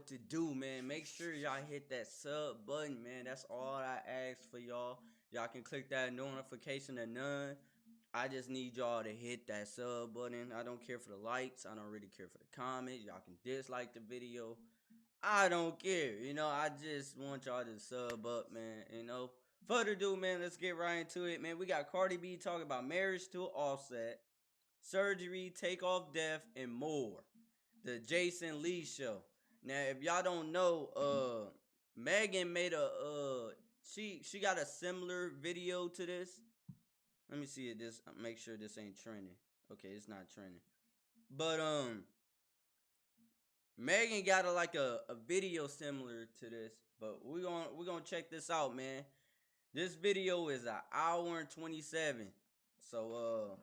what to do, man. Make sure y'all hit that sub button, man. That's all I ask for y'all. Y'all can click that notification to none. I just need y'all to hit that sub button. I don't care for the likes. I don't really care for the comments. Y'all can dislike the video. I don't care. I just want y'all to sub up, man. Further ado, man, let's get right into it, man. We got Cardi B talking about marriage to Offset, surgery, Takeoff death, and more. The Jason Lee show. Now, if y'all don't know, Megan made she got a similar video to this. Let me see it. This make sure this ain't trending. Okay, it's not trending. But Megan got a video similar to this. But we're gonna check this out, man. This video is an hour and 27. So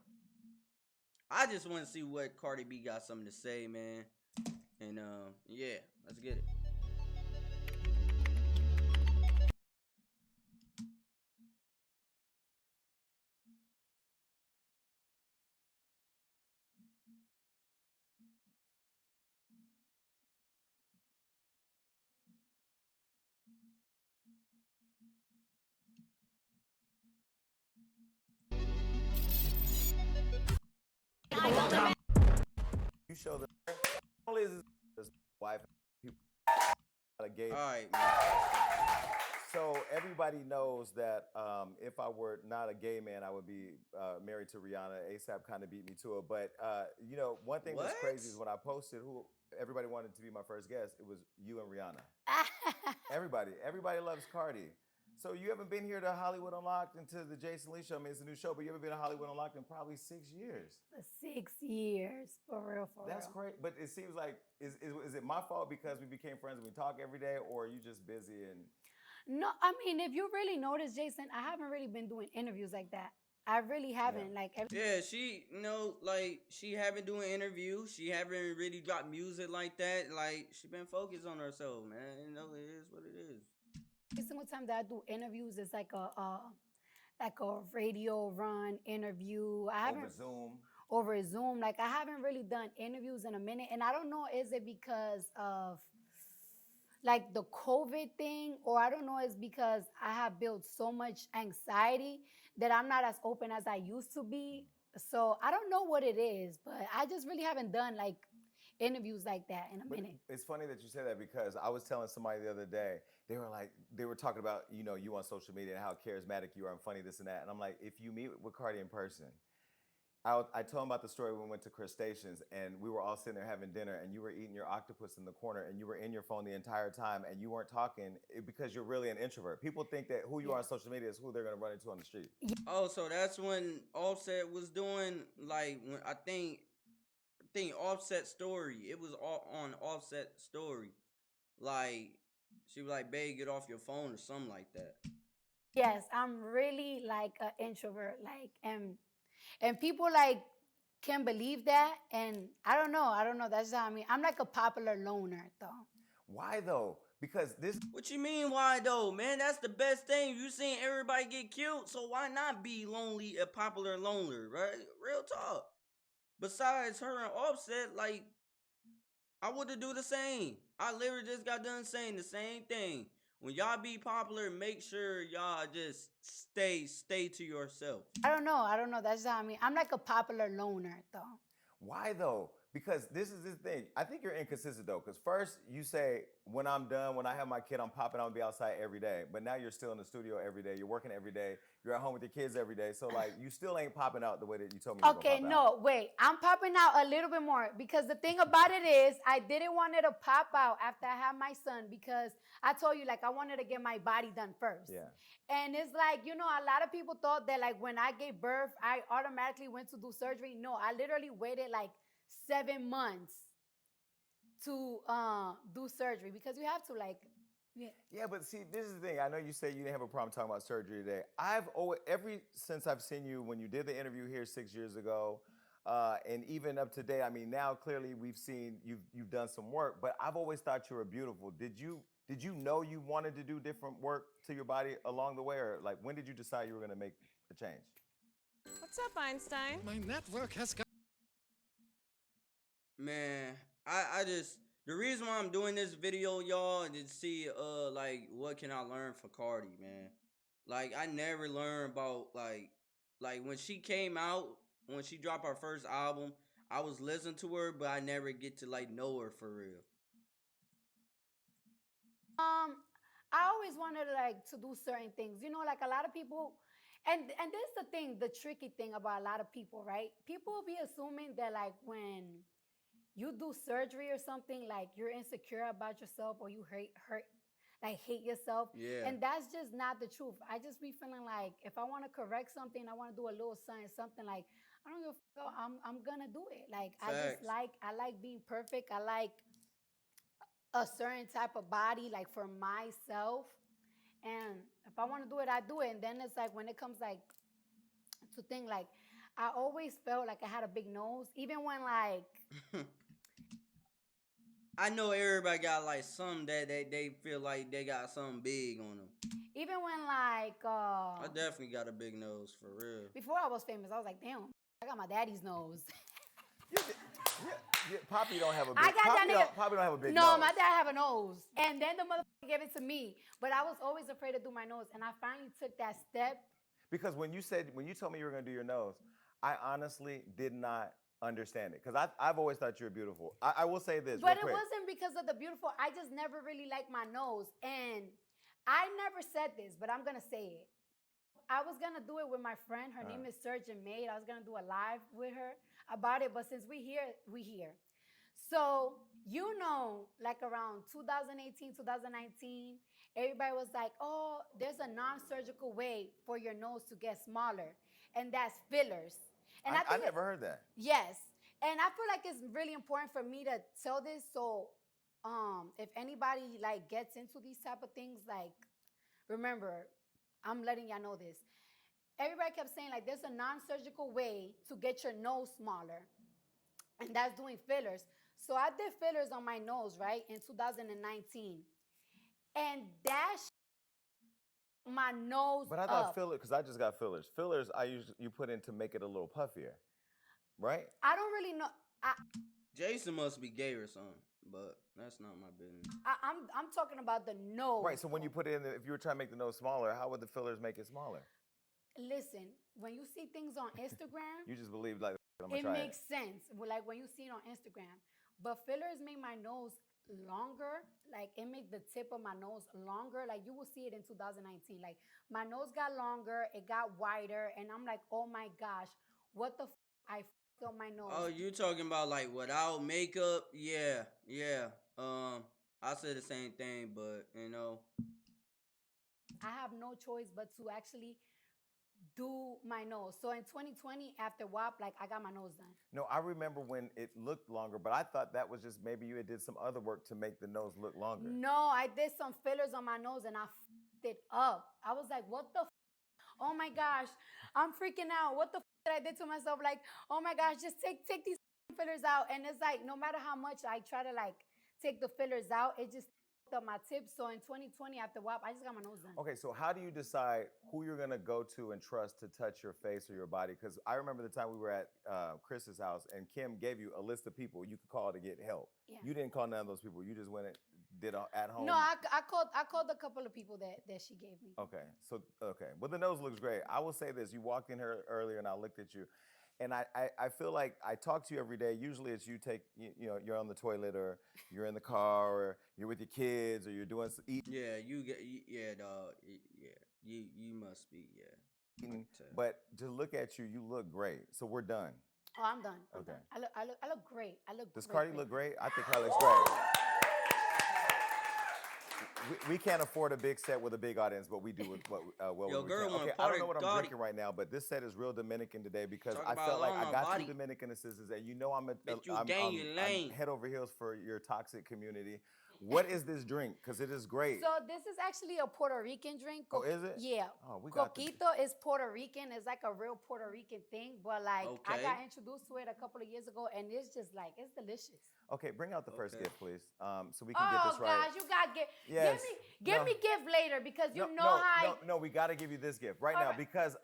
I just want to see what Cardi B got something to say, man. And yeah, let's get it. You show them. Only is his wife. People a gay. All right, man. So everybody knows that if I were not a gay man, I would be married to Rihanna. ASAP kind of beat me to it. But one thing that's crazy is when I posted who everybody wanted to be my first guest, it was you and Rihanna. Everybody loves Cardi. So you haven't been here to Hollywood Unlocked and to the Jason Lee show. I mean, it's a new show, but you haven't been to Hollywood Unlocked in probably 6 years. 6 years, for real. That's great, but it seems like, is it my fault because we became friends and we talk every day, or are you just busy and... No, I mean, if you really notice, Jason, I haven't really been doing interviews like that. I really haven't. Yeah, she, she haven't doing interviews. She haven't really dropped music like that. Like, she been focused on herself, man. It is what it is. Every single time that I do interviews, it's like a radio run interview. Over Zoom. Like, I haven't really done interviews in a minute. And I don't know, is it because of like the COVID thing, or I don't know, it's because I have built so much anxiety that I'm not as open as I used to be. So I don't know what it is, but I just really haven't done like interviews like that in a minute. It's funny that you say that because I was telling somebody the other day, they were talking about, you on social media and how charismatic you are and funny, this and that. And I'm like, if you meet with Cardi in person, I told him about the story when we went to Crustaceans and we were all sitting there having dinner and you were eating your octopus in the corner and you were in your phone the entire time and you weren't talking because you're really an introvert. People think that who you are on social media is who they're going to run into on the street. Oh, so that's when Offset was doing, like, when I think Offset story. It was all on Offset story. Like, she was like, babe, get off your phone or something like that. Yes, I'm really like an introvert. Like, and people like can believe that. And I don't know. That's how I mean. I'm like a popular loner though. Why though? Because this... What you mean, why though, man? That's the best thing. You seen everybody get killed, so why not be lonely, a popular loner, right? Real talk. Besides her and Offset, like, I would have do the same. I literally just got done saying the same thing. When y'all be popular, make sure y'all just stay to yourself. I don't know. That's how I mean. I'm like a popular loner though. Why though? Because this is the thing. I think you're inconsistent though. Because first you say, when I'm done, when I have my kid, I'm popping out and be outside every day. But now you're still in the studio every day. You're working every day. You're at home with your kids every day. So like, you still ain't popping out the way that you told me. Okay, no, wait. I'm popping out a little bit more because the thing about it is, I didn't want it to pop out after I had my son because I told you like I wanted to get my body done first. Yeah. And it's like, a lot of people thought that like when I gave birth, I automatically went to do surgery. No, I literally waited like 7 months to do surgery because you have to like. Yeah, but see, this is the thing. I know you say you didn't have a problem talking about surgery today. Since I've seen you when you did the interview here 6 years ago, and even up to date. I mean, now clearly we've seen you've done some work, but I've always thought you were beautiful. Did you know you wanted to do different work to your body along the way, or like when did you decide you were going to make a change? What's up, Einstein? My network has got... Man, I just, The reason why I'm doing this video, y'all, is to see like what can I learn for Cardi, man. Like I never learned about like when she came out, when she dropped her first album, I was listening to her, but I never get to like know her for real. I always wanted like to do certain things. You know, like a lot of people, and this is the thing, the tricky thing about a lot of people, right? People will be assuming that like when you do surgery or something, like you're insecure about yourself or you hate yourself. Yeah. And that's just not the truth. I just be feeling like if I want to correct something, I want to do a little something like I don't give a fuck, I'm gonna do it. Like Facts. I like being perfect. I like a certain type of body, like for myself. And if I want to do it, I do it. And then it's like when it comes like to think like I always felt like I had a big nose, even when like I know everybody got like something that they feel like they got something big on them. even when like I definitely got a big nose for real. before I was famous, I was like, damn, I got my daddy's nose. Poppy don't have a big. I got Poppy that nigga. Poppy don't have a big No, nose. my dad have a nose, and then the motherfucker gave it to me. But I was always afraid to do my nose, and I finally took that step. Because when you told me you were gonna do your nose, I honestly did not understand it. Because I've always thought you were beautiful. I will say this, But real it quick. wasn't because of the beautiful. I just never really liked my nose, and I never said this, but I'm gonna say it. I was gonna do it with my friend. Her name is Surgeon Maid. I was gonna do a live with her about it, but since we here, we here. So you know, like around 2018, 2019, everybody was like, "Oh, there's a non-surgical way for your nose to get smaller, and that's fillers." And I never heard that. Yes, and I feel like it's really important for me to tell this. So, if anybody like gets into these type of things, like remember, I'm letting y'all know this. Everybody kept saying like there's a non-surgical way to get your nose smaller, and that's doing fillers. So I did fillers on my nose, right, in 2019, and that my nose. But I thought fillers, because I just got fillers. Fillers, you put in to make it a little puffier, right? I don't really know. Jason must be gay or something, but that's not my business. I'm talking about the nose. Right. So when you put it in, if you were trying to make the nose smaller, how would the fillers make it smaller? Listen, when you see things on Instagram, You just believe like it makes sense. Like when you see it on Instagram, but fillers make my nose longer. Like it make the tip of my nose longer. Like you will see it in 2019. Like my nose got longer, it got wider, and I'm like, oh my gosh, what the I f***ed up my nose. Oh, you talking about like without makeup? Yeah, yeah. I said the same thing, but you know, I have no choice but to actually do my nose. So in 2020, after WAP, like I got my nose done. No, I remember when it looked longer, but I thought that was just maybe you had did some other work to make the nose look longer. No, I did some fillers on my nose and I f***ed it up. I was like, what the oh my gosh, I'm freaking out. What the did I did to myself? Like, oh my gosh, just take these fillers out. And it's like, no matter how much I try to like take the fillers out, it just up my tips. So in 2020 after WAP, I just got my nose done. Okay, so how do you decide who you're gonna go to and trust to touch your face or your body? Because I remember the time we were at Chris's house and Kim gave you a list of people you could call to get help. Yeah. You didn't call none of those people. You just went and did at home. No, I called a couple of people that she gave me. Okay. Well, the nose looks great. I will say this: you walked in here earlier, and I looked at you, and I feel like I talk to you every day. Usually, it's you you're on the toilet, or you're in the car, or you're with your kids, or you're doing yeah, dog, yeah, you must be, yeah. But just look at you. You look great. So we're done. Oh, I'm done. Okay. Done. I look great. Does Cardi look great? I think Cardi looks great. We can't afford a big set with a big audience, but we do what Yo, we girl, can. Okay, I don't know what I'm drinking right now, but this set is real Dominican today because I felt like I got 2 Dominican assistants, and you know I'm head over heels for your toxic community. What is this drink? Because it is great. So this is actually a Puerto Rican drink. Oh, is it? Yeah. Oh, we got Coquito is Puerto Rican. It's like a real Puerto Rican thing, but like I got introduced to it a couple of years ago, and it's just like it's delicious. Okay, bring out the first gift, please, so we can get this right. Oh gosh, you got gift. Yes. Give me gift later because you know how. No, we got to give you this gift right now because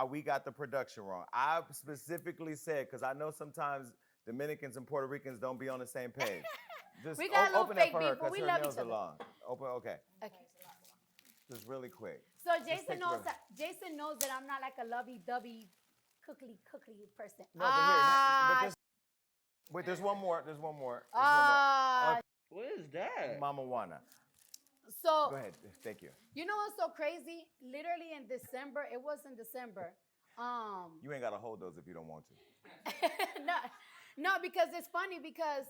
we got the production wrong. I specifically said because I know sometimes Dominicans and Puerto Ricans don't be on the same page. Just We got a little open that fake for her beef, but because we her love nails each are other. long. Open, okay. Okay. Just really quick. So take Jason the knows rest. that Jason knows that I'm not like a lovey-dovey, cookie person. No, but there's one more. There's one more. What is that? Mama Juana. So Go ahead. Thank you. you know what's so crazy? Literally in December, it was in December. You ain't gotta hold those if you don't want to. no, because it's funny because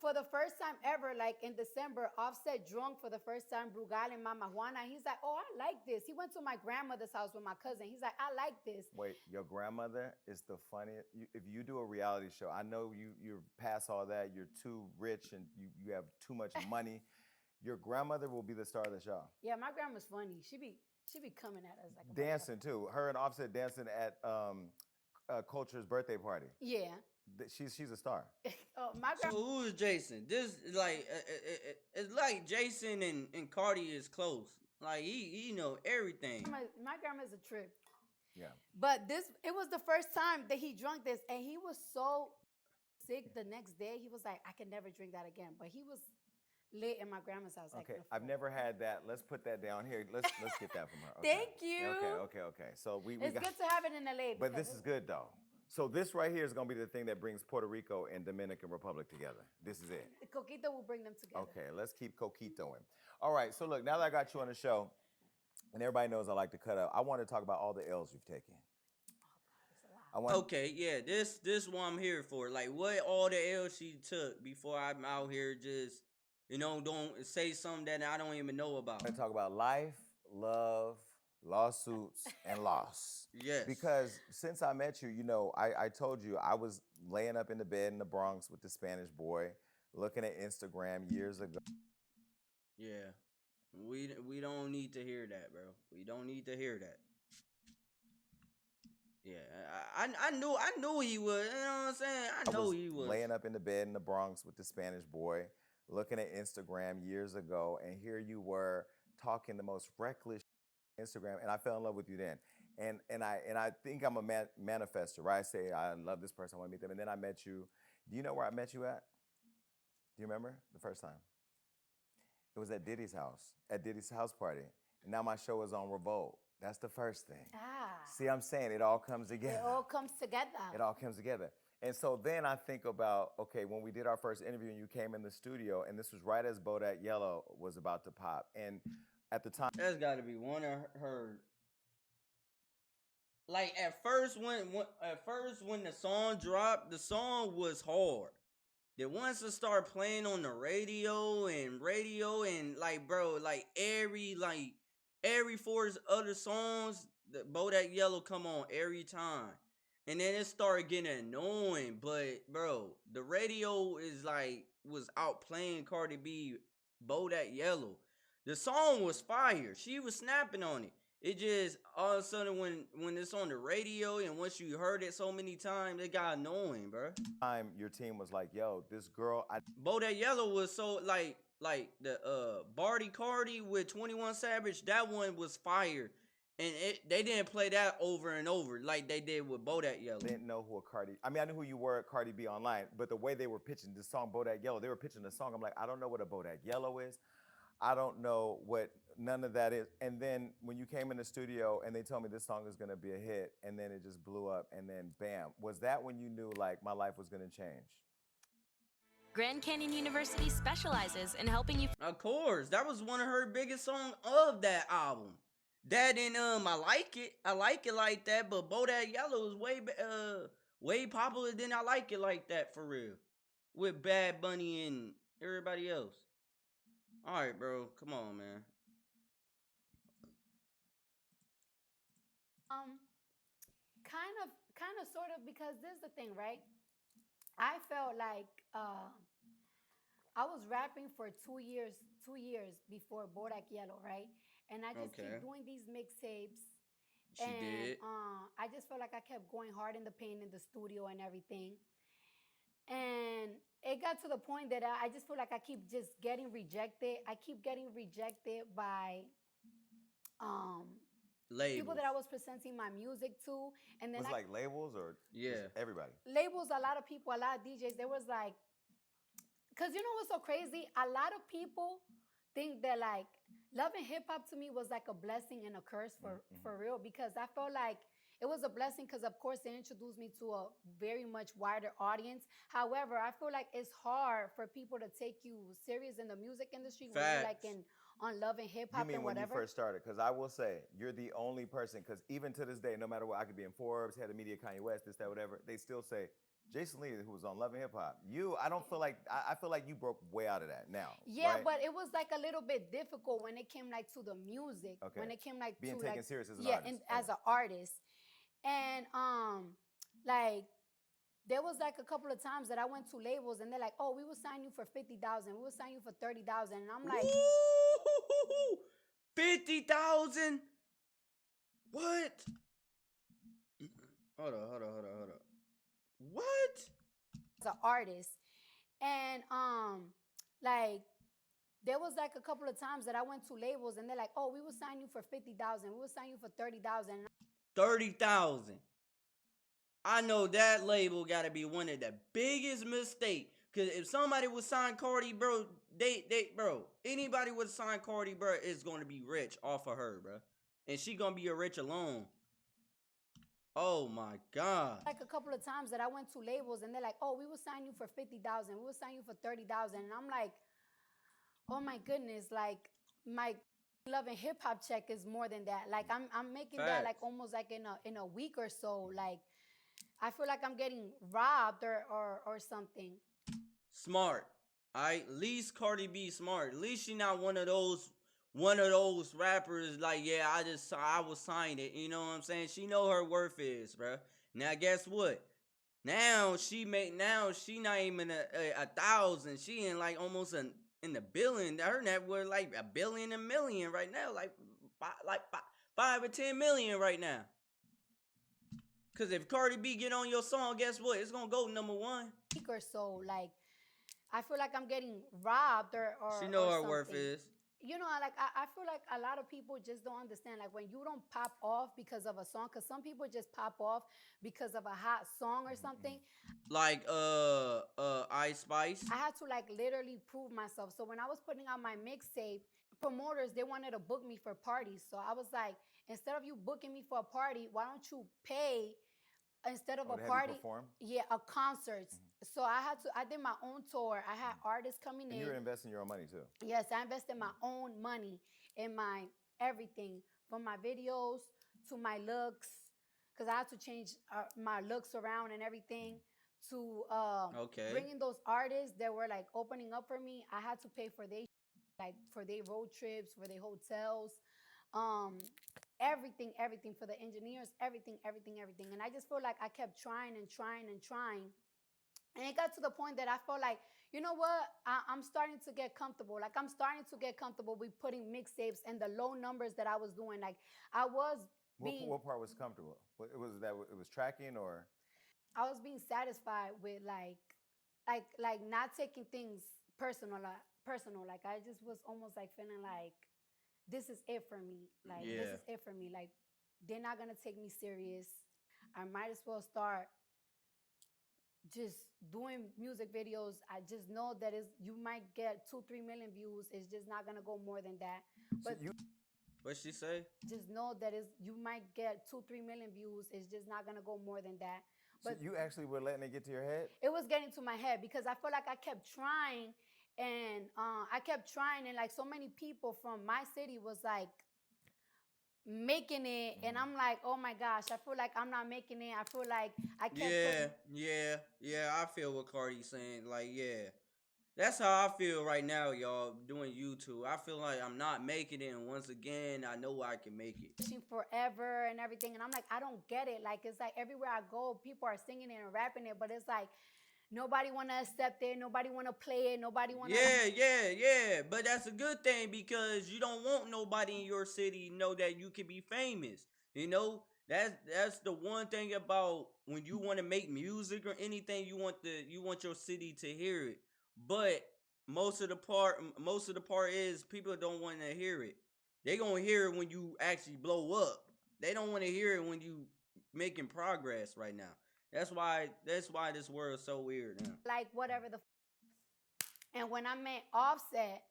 for the first time ever, like in December, Offset drunk for the first time Brugal and Mama Juana. He's like, oh, I like this. He went to my grandmother's house with my cousin. He's like, I like this. Wait, your grandmother is the funniest. If you do a reality show, I know you're past all that. You're too rich and you have too much money. Your grandmother will be the star of the show. Yeah, my grandma's funny. She be coming at us like dancing too. Her and Offset dancing at Culture's birthday party. Yeah. She's a star. Oh, my So who is Jason? This is like it's like Jason and Cardi is close. Like he know everything. My grandma's a trip. Yeah. But it was the first time that he drank this, and he was so sick the next day. He was like, I can never drink that again. But he was lit in my grandma's house. Okay, I've never had that. Let's put that down here. Let's get that from her. Okay. Thank you. Okay. So we it's got, good to have it in LA. But this is good though. So this right here is gonna be the thing that brings Puerto Rico and Dominican Republic together. This is it. Coquito will bring them together. Okay, let's keep Coquitoing. All right, so look, now that I got you on the show, and everybody knows I like to cut up, I want to talk about all the L's you've taken. Okay, yeah, this one I'm here for. Like, what all the L's she took before I'm out here just, don't say something that I don't even know about. I'm gonna talk about life, love, lawsuits, and loss. Yes. Because since I met you, I told you I was laying up in the bed in the Bronx with the Spanish boy, looking at Instagram years ago. Yeah. We don't need to hear that, bro. We don't need to hear that. Yeah, I knew he was. You know what I'm saying? I know he was laying up in the bed in the Bronx with the Spanish boy, looking at Instagram years ago, and here you were talking the most reckless Instagram, and I fell in love with you then. And I think I'm a manifester, right? I say I love this person, I want to meet them, and then I met you. Do you know where I met you at? Do you remember the first time? It was at Diddy's house party. And now my show is on Revolt. That's the first thing. See, I'm saying it all comes together. It all comes together. It all comes together. And so then I think about, okay, when we did our first interview and you came in the studio, and this was right as Bodak Yellow was about to pop. And at the time, that's got to be one of her. Like at first when the song dropped, the song was hard. Then once it started playing on the radio and like bro, like every four other songs, the Bodak Yellow come on every time. And then it started getting annoying. But bro, the radio was out playing Cardi B, Bodak Yellow. The song was fire. She was snapping on it. It just all of a sudden when it's on the radio and once you heard it so many times, it got annoying, bro. Your team was like, yo, this girl, Bodak Yellow was so like the Barty Cardi with 21 Savage, that one was fire. And they didn't play that over and over like they did with Bodak Yellow. I didn't know who I knew who you were at Cardi B online, but the way they were pitching the song Bodak Yellow, they were pitching the song. I'm like, I don't know what a Bodak Yellow is. I don't know what none of that is. And then when you came in the studio and they told me this song is going to be a hit, and then it just blew up, and then bam. Was that when you knew like my life was going to change? Grand Canyon University specializes in helping you. Of course, that was one of her biggest songs of that album. That and I like it like that. But Bodak Yellow is way popular than I Like It Like That for real, with Bad Bunny and everybody else. All right, bro, come on, man. Kind of, sort of, because this is the thing, right? I felt like I was rapping for 2 years before Bodak Yellow, right? And I just keep doing these mixtapes. She did. I just felt like I kept going hard in the paint in the studio and everything. And it got to the point that I just feel like I keep just getting rejected. I keep getting rejected by labels. People that I was presenting my music to. And then like labels or yeah, everybody? Labels, a lot of people, a lot of DJs. There was like Because you know what's so crazy? A lot of people think that like love and hip hop to me was like a blessing and a curse for real, because I felt like it was a blessing because of course it introduced me to a very much wider audience. However, I feel like it's hard for people to take you serious in the music industry when you're like Facts. in on love and hip You hop mean and when you whatever. first started? Because I will say, you're the only person, because even to this day, no matter what, I could be in Forbes, head of media, Kanye West, this, that, whatever, they still say, Jason Lee, who was on Love and Hip Hop. I don't feel like, I feel like you broke way out of that now. Yeah, right? but it was like a little bit difficult when it came like to the music. Okay. When it came like Being to taken like serious as an yeah, artist. and as an artist. And like there was like a couple of times that I went to labels and they're like, "Oh, we will sign you for 50,000. We will sign you for 30,000." And I'm like, Ooh, 50,000. What? Hold up. What? as an artist. And like there was like a couple of times that I went to labels and they're like, "Oh, we will sign you for 50,000. We will sign you for 30,000." 30,000. I know that label got to be one of the biggest mistakes. Cause if somebody would sign Cardi, bro, bro, anybody would sign Cardi, bro, is gonna be rich off of her, bro, and she gonna be a rich alone. Oh my god. Like a couple of times that I went to labels and they're like, "Oh, we will sign you for 50,000. We will sign you for 30,000." And I'm like, "Oh my goodness, like my love and hip hop check is more than that. Like I'm making that like Facts. almost like in a week or so. Like I feel like I'm getting robbed or something." Smart. Alright, at least Cardi B smart. At least she not one of those rappers like, yeah, I will sign it. You know what I'm saying? She know her worth is, bro. Now guess what? Now she not even a thousand. She in like almost in the billion. Her net worth like a billion a million right now. Like five or 10 million right now. Cause if Cardi B get on your song, guess what? It's gonna go number one. Or so like I feel like I'm getting robbed She know or her something. worth is. You know, like I feel like a lot of people just don't understand. Like when you don't pop off because of a song, because some people just pop off because of a hot song or something. Like Ice Spice. I had to like literally prove myself. So when I was putting out my mixtape, promoters they wanted to book me for parties. So I was like, instead of you booking me for a party, why don't you pay instead of a party? Yeah, a concert. So I did my own tour. I had artists coming in. And you were investing your own money too. Yes, I invested my own money in my everything, from my videos to my looks, because I had to change my looks around and everything. To Okay. bringing those artists that were like opening up for me, I had to pay for their road trips, for their hotels, everything for the engineers, everything. And I just feel like I kept trying and trying and trying. And it got to the point that I felt like, you know what? I'm starting to get comfortable. Like I'm starting to get comfortable with putting mixtapes and the low numbers that I was doing. Like I was being, what part was comfortable? It was tracking, or I was being satisfied with like not taking things personal. Like I just was almost like feeling like this is it for me. Like this is it for me. Like they're not gonna take me serious. I might as well start just doing music videos. I just know that you might get 2-3 million views. It's just not gonna go more than that. But what she say? Just know that you might get 2-3 million views. It's just not gonna go more than that. But so you actually were letting it get to your head? It was getting to my head because I felt like I kept trying and like so many people from my city was like making it, and I'm like, oh my gosh, I feel like I'm not making it. I feel like I can't. Yeah. I feel what Cardi's saying. Like, yeah, that's how I feel right now, y'all. Doing YouTube, I feel like I'm not making it, and once again, I know I can make it. Pushing forever and everything, and I'm like, I don't get it. Like it's like everywhere I go, people are singing it and rapping it, but it's like nobody want to accept it. Nobody want to play it. Nobody want to. Yeah. But that's a good thing because you don't want nobody in your city to know that you can be famous. You know, that's the one thing about when you want to make music or anything, you want your city to hear it. But most of the part is people don't want to hear it. They gonna hear it when you actually blow up. They don't want to hear it when you making progress right now. That's why this world is so weird now. Like whatever And when I met Offset,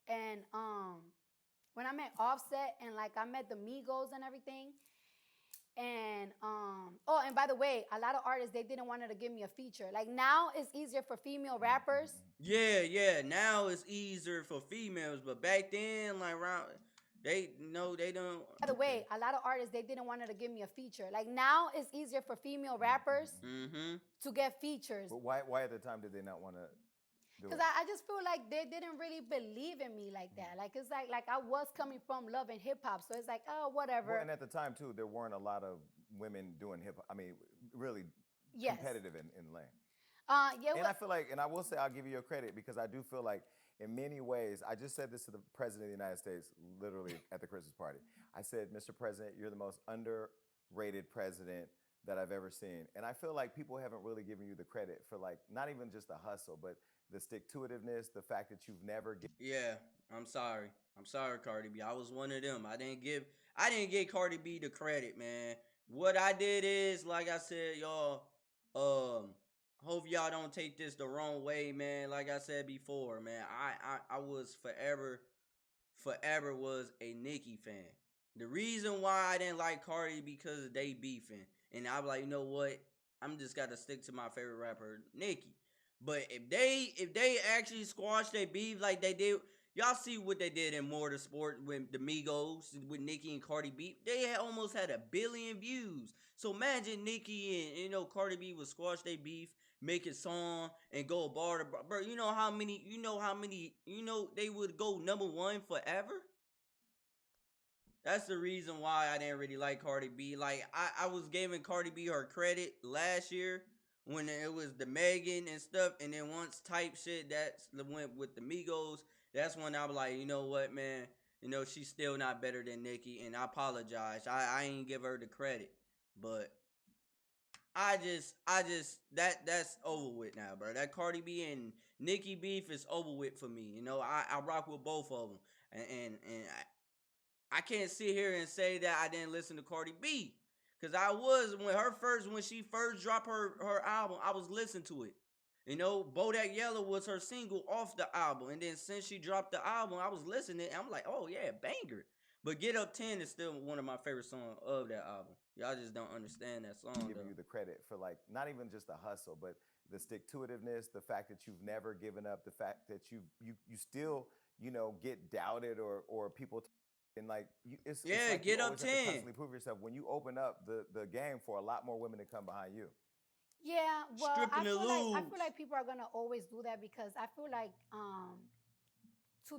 and when I met Offset, and like I met the Migos and everything, and oh, and by the way, a lot of artists, they didn't want to give me a feature. Like now it's easier for female rappers. Yeah. Now it's easier for females, but back then, like around, they don't. By the way, a lot of artists, they didn't want to give me a feature. Like now it's easier for female rappers to get features. But why at the time did they not want to? Because I just feel like they didn't really believe in me like that. Like it's like I was coming from love and hip hop, so it's like, oh, whatever. Well, and at the time too, there weren't a lot of women doing hip hop. I mean, really competitive in the lane. Yeah. And I feel like, and I will say, I'll give you your credit because I do feel like, in many ways, I just said this to the President of the United States, literally at the Christmas party. I said, Mr. President, you're the most underrated president that I've ever seen. And I feel like people haven't really given you the credit for like, not even just the hustle, but the stick-to-itiveness, the fact that you've never Yeah, I'm sorry. I'm sorry, Cardi B. I was one of them. I didn't give Cardi B the credit, man. What I did is, like I said, y'all, hope y'all don't take this the wrong way, man. Like I said before, man, I was forever was a Nicki fan. The reason why I didn't like Cardi because they beefing. And I'm like, you know what? I'm just gotta stick to my favorite rapper, Nicki. But if they actually squash their beef like they did, y'all see what they did in Motorsport with the Migos, with Nicki and Cardi B. They almost had 1 billion views. So imagine Nicki and Cardi B would squash their beef, make a song, and go bar to bar. Bro, you know how many they would go #1 forever? That's the reason why I didn't really like Cardi B. Like I was giving Cardi B her credit last year when it was the Megan and stuff, and then once type shit that went with the Migos, that's when I was like, you know what, man, she's still not better than Nicki, and I apologize. I ain't give her the credit, but that's over with now, bro. That Cardi B and Nicki beef is over with for me. I rock with both of them, and I can't sit here and say that I didn't listen to Cardi B. Cause I was when she first dropped her album, I was listening to it. Bodak Yellow was her single off the album, and then since she dropped the album, I was listening. And I'm like, oh yeah, banger. But Get Up 10 is still one of my favorite songs of that album. Y'all just don't understand that song. Giving you the credit for like not even just the hustle, but the stick-to-itiveness, the fact that you've never given up, the fact that you still get doubted or people. And like it's like Get Up 10. Constantly prove yourself when you open up the game for a lot more women to come behind you. Yeah, well, I feel like people are gonna always do that because I feel like to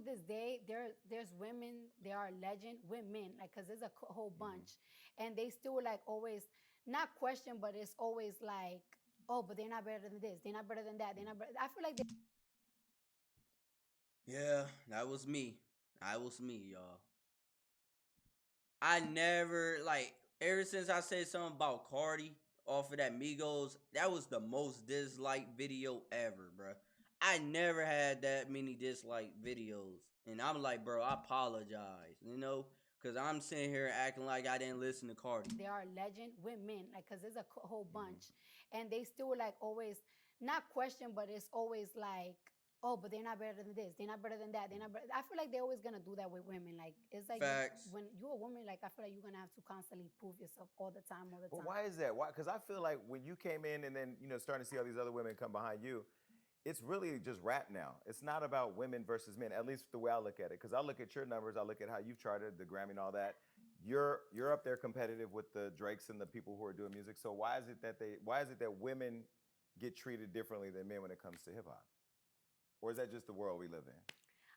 this day there's women, there are legend women, like, because there's a whole bunch, and they still like always not question, but it's always like, oh, but they're not better than this, they're not better than that, they're not better. I feel like yeah, that was me, y'all. I never, like, ever since I said something about Cardi off of that Migos, that was the most disliked video ever, bro. I never had that many dislike videos. And I'm like, bro, I apologize, because I'm sitting here acting like I didn't listen to Cardi. There are legend women, like, because there's a whole bunch, and they still like always not question, but it's always like, oh, but they're not better than this, they're not better than that, they're not better. I feel like they're always gonna do that with women. Like, it's like Facts. when you're a woman, like, I feel like you're gonna have to constantly prove yourself all the time. But why is that? Why? Because I feel like when you came in and then starting to see all these other women come behind you, it's really just rap now. It's not about women versus men, at least the way I look at it. Because I look at your numbers, I look at how you've charted, the Grammy and all that. You're up there competitive with the Drakes and the people who are doing music. So why is it that women get treated differently than men when it comes to hip hop? Or is that just the world we live in?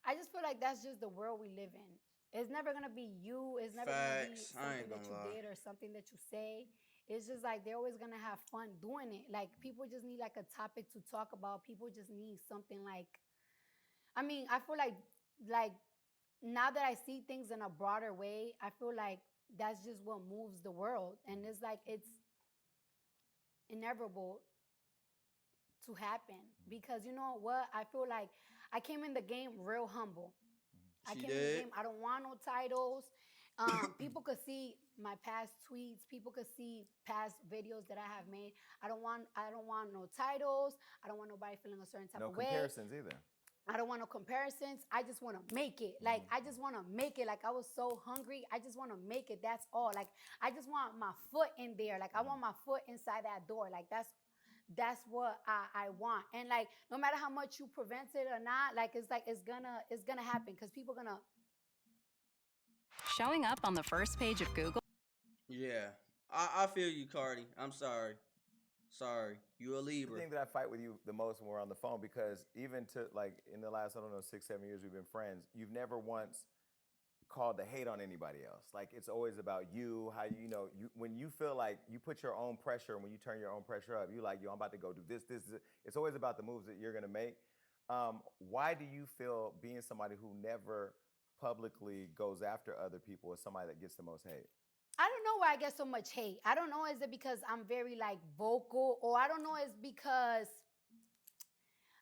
I just feel like that's just the world we live in. It's never gonna be you. It's never gonna be something that you did or something that you say. It's just like they're always gonna have fun doing it. Like, people just need like a topic to talk about. People just need something like, I mean, I feel like now that I see things in a broader way, I feel like that's just what moves the world. And it's like it's inevitable to happen, because you know what? I feel like I came in the game real humble. I came in the game, I don't want no titles. People could see my past tweets. People could see past videos that I have made. I don't want no titles. I don't want nobody feeling a certain type No of way. comparisons either. I don't want no comparisons. I just want to make it. Like, I just want to make it. Like, I was so hungry. I just want to make it. That's all. Like, I just want my foot in there. Like, I want my foot inside that door. Like, that's what I want. And like, no matter how much you prevent it or not, like, it's gonna happen because people gonna. Showing up on the first page of Google. Yeah, I feel you, Cardi. I'm sorry. Sorry, you a Libra. The thing that I fight with you the most when we're on the phone, because even to like in the last, I don't know, 6-7 years we've been friends, you've never once called to hate on anybody else. Like, it's always about you, how you when you feel like you put your own pressure, when you turn your own pressure up, you like, yo, I'm about to go do this. It's always about the moves that you're gonna make. Why do you feel being somebody who never publicly goes after other people is somebody that gets the most hate? I don't know why I get so much hate. I don't know, is it because I'm very like vocal, or I don't know, it's because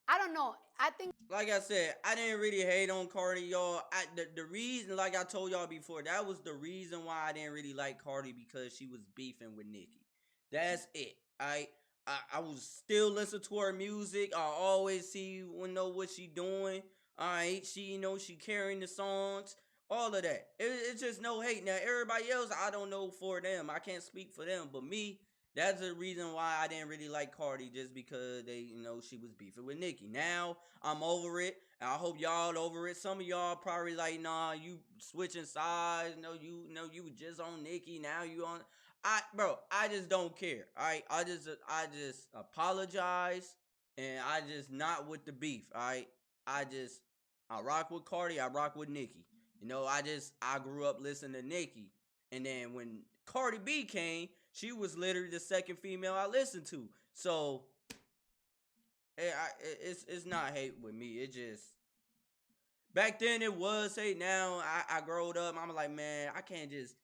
I don't know. I think, like I said, I didn't really hate on Cardi, y'all. The reason, like I told y'all before, that was the reason why I didn't really like Cardi, because she was beefing with Nicki. That's it. I was still listen to her music. I always know what she doing. Alright, she she carrying the songs, all of that. It's just no hate. Now everybody else, I don't know for them. I can't speak for them, but me, that's the reason why I didn't really like Cardi, just because she was beefing with Nicki. Now I'm over it. And I hope y'all over it. Some of y'all probably like, nah, you switching sides. No, you were just on Nicki. Now you on. I just don't care. All right, I just apologize, and I just not with the beef. All right, I rock with Cardi. I rock with Nicki. I grew up listening to Nicki, and then when Cardi B came, she was literally the second female I listened to. So it's not hate with me. It just, back then it was hate. Now I growed up. I'm like, man, I can't just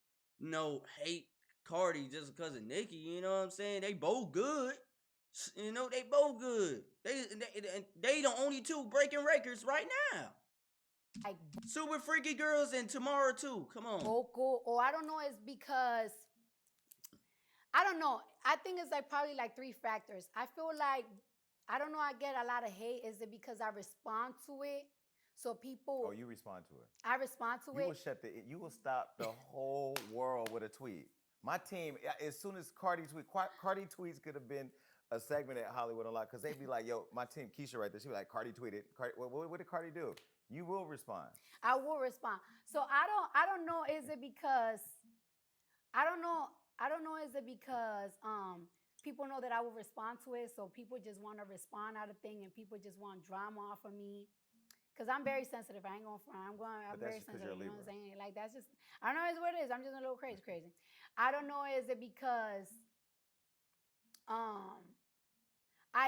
hate Cardi just because of Nicki. You know what I'm saying? They both good. They both good. They the only two breaking records right now. like, Super Freaky Girls and Tomorrow too. Come on. vocal, or I don't know, it's because I don't know. I think it's like probably like three factors. I feel like, I don't know, I get a lot of hate. Is it because I respond to it? So people. Oh, you respond to it. I respond to You it. will you will stop the whole world with a tweet. My team, as soon as Cardi tweets could have been a segment at Hollywood Unlocked, because they'd be like, yo, my team, Keisha right there, she'd be like, Cardi tweeted. What did Cardi do? You will respond. I will respond. So I don't know, is it because I don't know. Is it because people know that I will respond to it, so people just want to respond out of thing, and people just want drama off of me. Cause I'm very sensitive. I ain't gonna front. I'm very sensitive. You know what I'm saying? Like, that's just, I don't know, it's what it is. I'm just a little crazy. I don't know, is it because I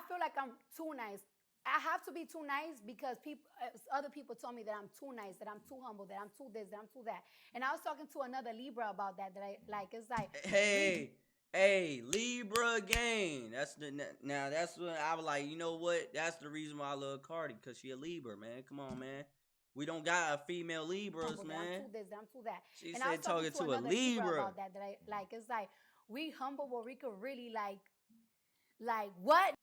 feel like I'm too nice. I have to be too nice because other people told me that I'm too nice, that I'm too humble, that I'm too this, that I'm too that. And I was talking to another Libra about that. That I like. It's like, hey, Libra gang. That's what I was like. You know what? That's the reason why I love Cardi, because she a Libra, man. Come on, man. We don't got a female Libras, humble, man. I'm too this, I'm too that. She and said I was talking to a another Libra about that. That I like. It's like, we humble, but we could really like what?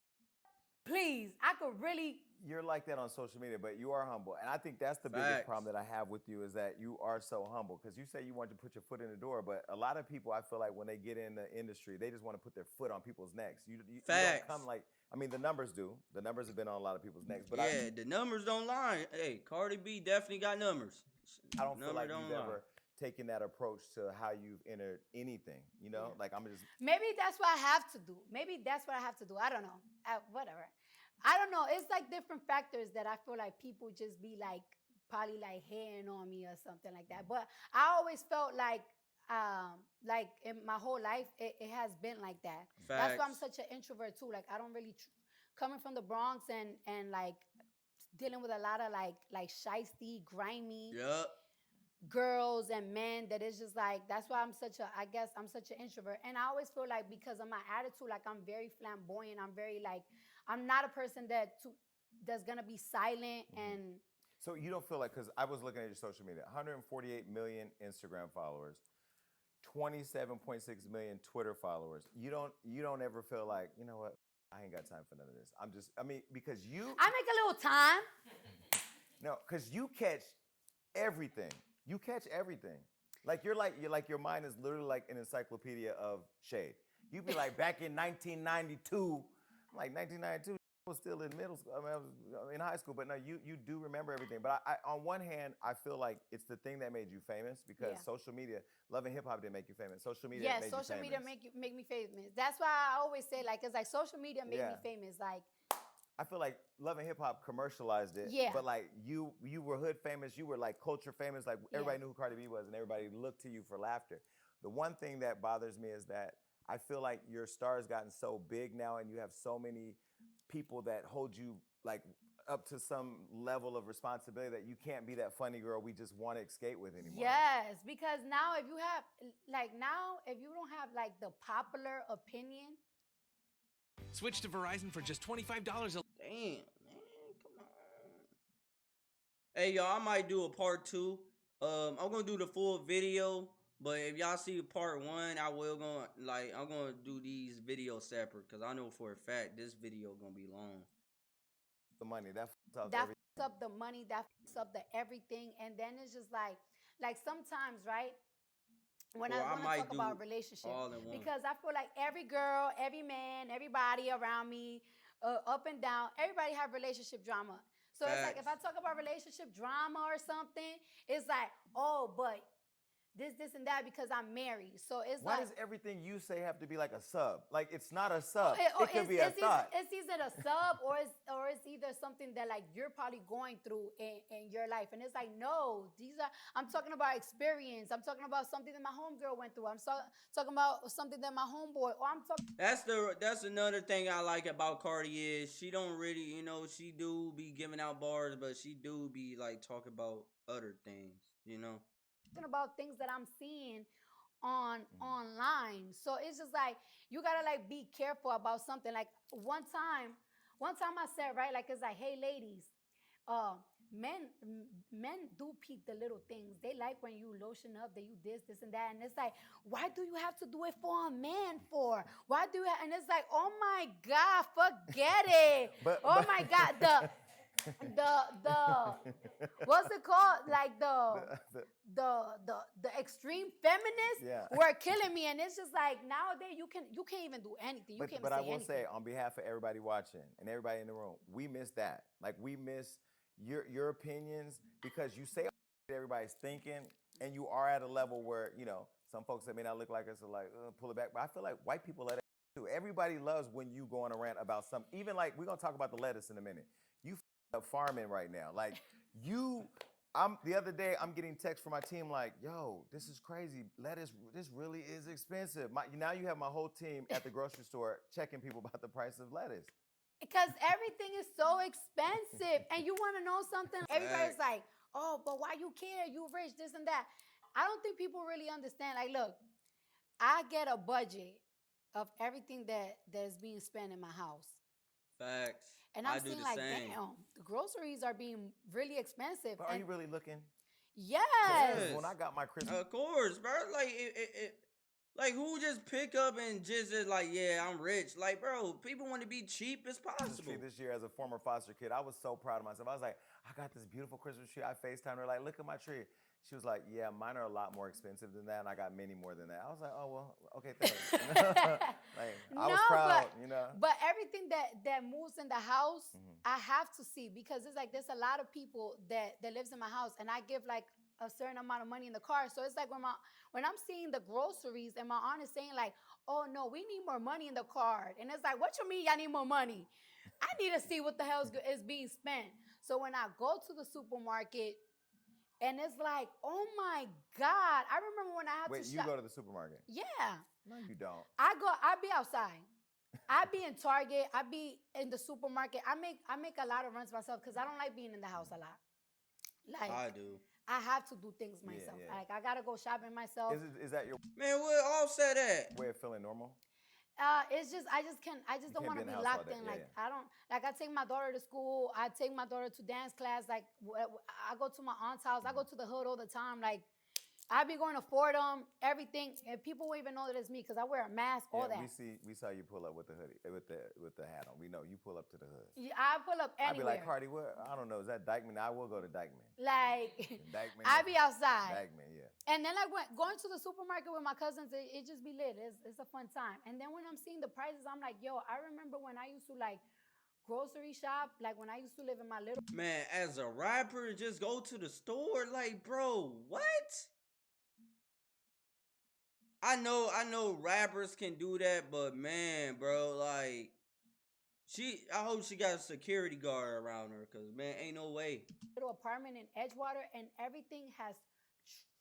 Please, I could really. You're like that on social media, but you are humble. And I think that's the biggest problem that I have with you, is that you are so humble. Because you say you want to put your foot in the door, but a lot of people, I feel like when they get in the industry, they just want to put their foot on people's necks. You don't come like, I mean, the numbers do. The numbers have been on a lot of people's necks. But the numbers don't lie. Hey, Cardi B definitely got numbers. I don't feel like you've ever taken that approach to how you've entered anything. Like, I'm just. Maybe that's what I have to do. I don't know. Whatever. I don't know. It's like different factors that I feel like people just be like, probably like hating on me or something like that. But I always felt like in my whole life, it has been like that. Facts. That's why I'm such an introvert too. Like, I don't really, coming from the Bronx and like dealing with a lot of like shiesty, grimy. Yep. Girls and men, that is just like, that's why I'm such an introvert. And I always feel like, because of my attitude, like, I'm very flamboyant. I'm very like, I'm not a person that's gonna be silent. And So you don't feel like, because I was looking at your social media, 148 million Instagram followers, 27.6 million Twitter followers. You don't ever feel like, you know what, I ain't got time for none of this. I mean, because I make a little time. No, because you catch everything. You catch everything. Like your mind is literally like an encyclopedia of shade. You'd be like, back in 1992, I'm like 1992, I was still in middle school. I mean, I was in high school, but no, you do remember everything. But I on one hand, I feel like it's the thing that made you famous because social media, Love and Hip Hop didn't make you famous. Social media made you famous. Social media make me famous. That's why I always say, like, it's like social media made me famous. Like, I feel like Love and Hip Hop commercialized it. Yeah. But like you were hood famous, you were like culture famous, like everybody knew who Cardi B was and everybody looked to you for laughter. The one thing that bothers me is that I feel like your star has gotten so big now and you have so many people that hold you like up to some level of responsibility that you can't be that funny girl we just want to skate with anymore. Yes, because now if you don't have like the popular opinion. Switch to Verizon for just $25. Damn, man, come on. Hey, y'all, I might do a part 2. I'm gonna do the full video, but if y'all see part 1, I'm gonna do these videos separate because I know for a fact this video gonna be long. The money that fucks up the money, that fucks up the everything, and then it's just like sometimes, right? When I want to talk about relationship, because I feel like every girl, every man, everybody around me, up and down, everybody have relationship drama. So it's like if I talk about relationship drama or something, it's like, oh, but this and that because I'm married. So it's why does everything you say have to be like a sub? Like it's not a sub. It could be a thought. It's either a sub or it's either something that like you're probably going through in your life. And it's like, no, I'm talking about experience. I'm talking about something that my homegirl went through. I'm talking about something that my homeboy, or I'm talking. That's another thing I like about Cardi is she don't really, she do be giving out bars, but she do be like talking about other things, about things that I'm seeing online. So it's just like you gotta like be careful about something. Like one time I said, right, like it's like, hey ladies, men do peep the little things. They like when you lotion up, that you this and that. And it's like, why do you have to do it for a man for? Why do you and it's like, oh my God, forget it. Oh my God, the what's it called? Like the extreme feminists were killing me, and it's just like nowadays you can't even do anything. But I will say on behalf of everybody watching and everybody in the room, we miss that. Like we miss your opinions because you say everybody's thinking, and you are at a level where some folks that may not look like us are like pull it back. But I feel like white people let it too. Everybody loves when you go on a rant about something. Even like we're gonna talk about the lettuce in a minute. You up farming right now. Like the other day I'm getting texts from my team like, yo, this is crazy. Lettuce, this really is expensive. Now you have my whole team at the grocery store checking people about the price of lettuce. Because everything is so expensive. And you want to know something? Everybody's like, oh, but why you care? You rich, this and that. I don't think people really understand. Like, look, I get a budget of everything that is being spent in my house. Facts. And I'm seeing like, damn, the groceries are being really expensive. But are you really looking? Yes. When I got my Christmas, of course, bro. Like who just pick up and just is like, yeah, I'm rich. Like, bro, people want to be cheap as possible. This year, as a former foster kid, I was so proud of myself. I was like, I got this beautiful Christmas tree. I FaceTimed her, like, look at my tree. She was like, yeah, mine are a lot more expensive than that, and I got many more than that. I was like, oh, well, okay, thanks. I was proud, But everything that moves in the house, I have to see, because it's like there's a lot of people that lives in my house, and I give like a certain amount of money in the car. So it's like when I'm seeing the groceries and my aunt is saying like, oh, no, we need more money in the card. And it's like, what you mean y'all need more money? I need to see what the hell is being spent. So when I go to the supermarket, and it's like, oh my God. I remember when I had to shop. Wait, you go to the supermarket? Yeah. No, you don't. I be outside. I be in Target. I be in the supermarket. I make a lot of runs myself because I don't like being in the house a lot. Like I do. I have to do things myself. Yeah. Like I gotta go shopping myself. Is that your man? Where Offset at? Way of feeling normal? I just don't can't want be to in be the house all locked day. in. Yeah, Like yeah. I don't like. I take my daughter to school. I take my daughter to dance class. Like I go to my aunt's house. I go to the hood all the time. Like I be going to Fordham, everything, and people won't even know that it's me because I wear a mask, all Yeah, that. we saw you pull up with the hoodie, with the hat on. We know you pull up to the hood. Yeah, I pull up I'd be like, anywhere. Cardi, what? I don't know. Is that Dykeman? I will go to Dykeman. Like Dykeman. I be outside. Dykeman, yeah. And then like going to the supermarket with my cousins, it just be lit. It's a fun time. And then when I'm seeing the prices, I'm like, yo, I remember when I used to like grocery shop, like when I used to live in my little Man, as a rapper, just go to the store. Like, bro, what? I know rappers can do that, but man, bro, like I hope she got a security guard around her, cause man, ain't no way. apartment in Edgewater, and everything has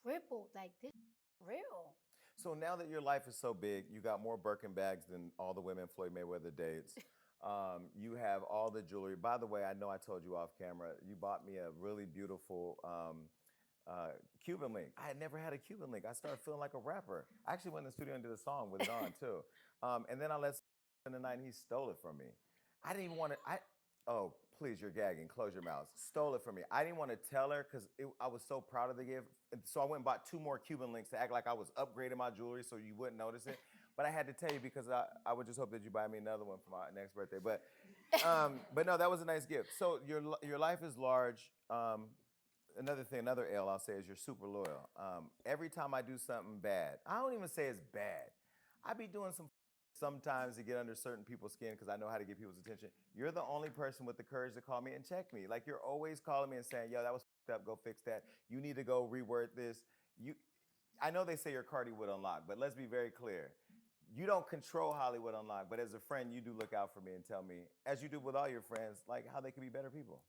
tripled. Like this is real. So now that your life is so big, you got more Birkin bags than all the women Floyd Mayweather dates. You have all the jewelry. By the way, I know I told you off camera, you bought me a really beautiful Cuban link. I had never had a Cuban link. I started feeling like a rapper. I actually went in the studio and did a song with it on too. And then I let in the night and he stole it from me. I didn't even want to. Oh, please, you're gagging. Close your mouth. Stole it from me. I didn't want to tell her because I was so proud of the gift. So I went and bought 2 more Cuban links to act like I was upgrading my jewelry so you wouldn't notice it. But I had to tell you because I would just hope that you buy me another one for my next birthday. But no, that was a nice gift. So your life is large. Another thing, another L I'll say is you're super loyal. Every time I do something bad, I don't even say it's bad. I be doing sometimes to get under certain people's skin because I know how to get people's attention. You're the only person with the courage to call me and check me. Like you're always calling me and saying, "Yo, that was fucked up. Go fix that. You need to go reword this." I know they say you're Cardi would unlock, but let's be very clear. You don't control Hollywood Unlocked, but as a friend, you do look out for me and tell me, as you do with all your friends, like how they can be better people.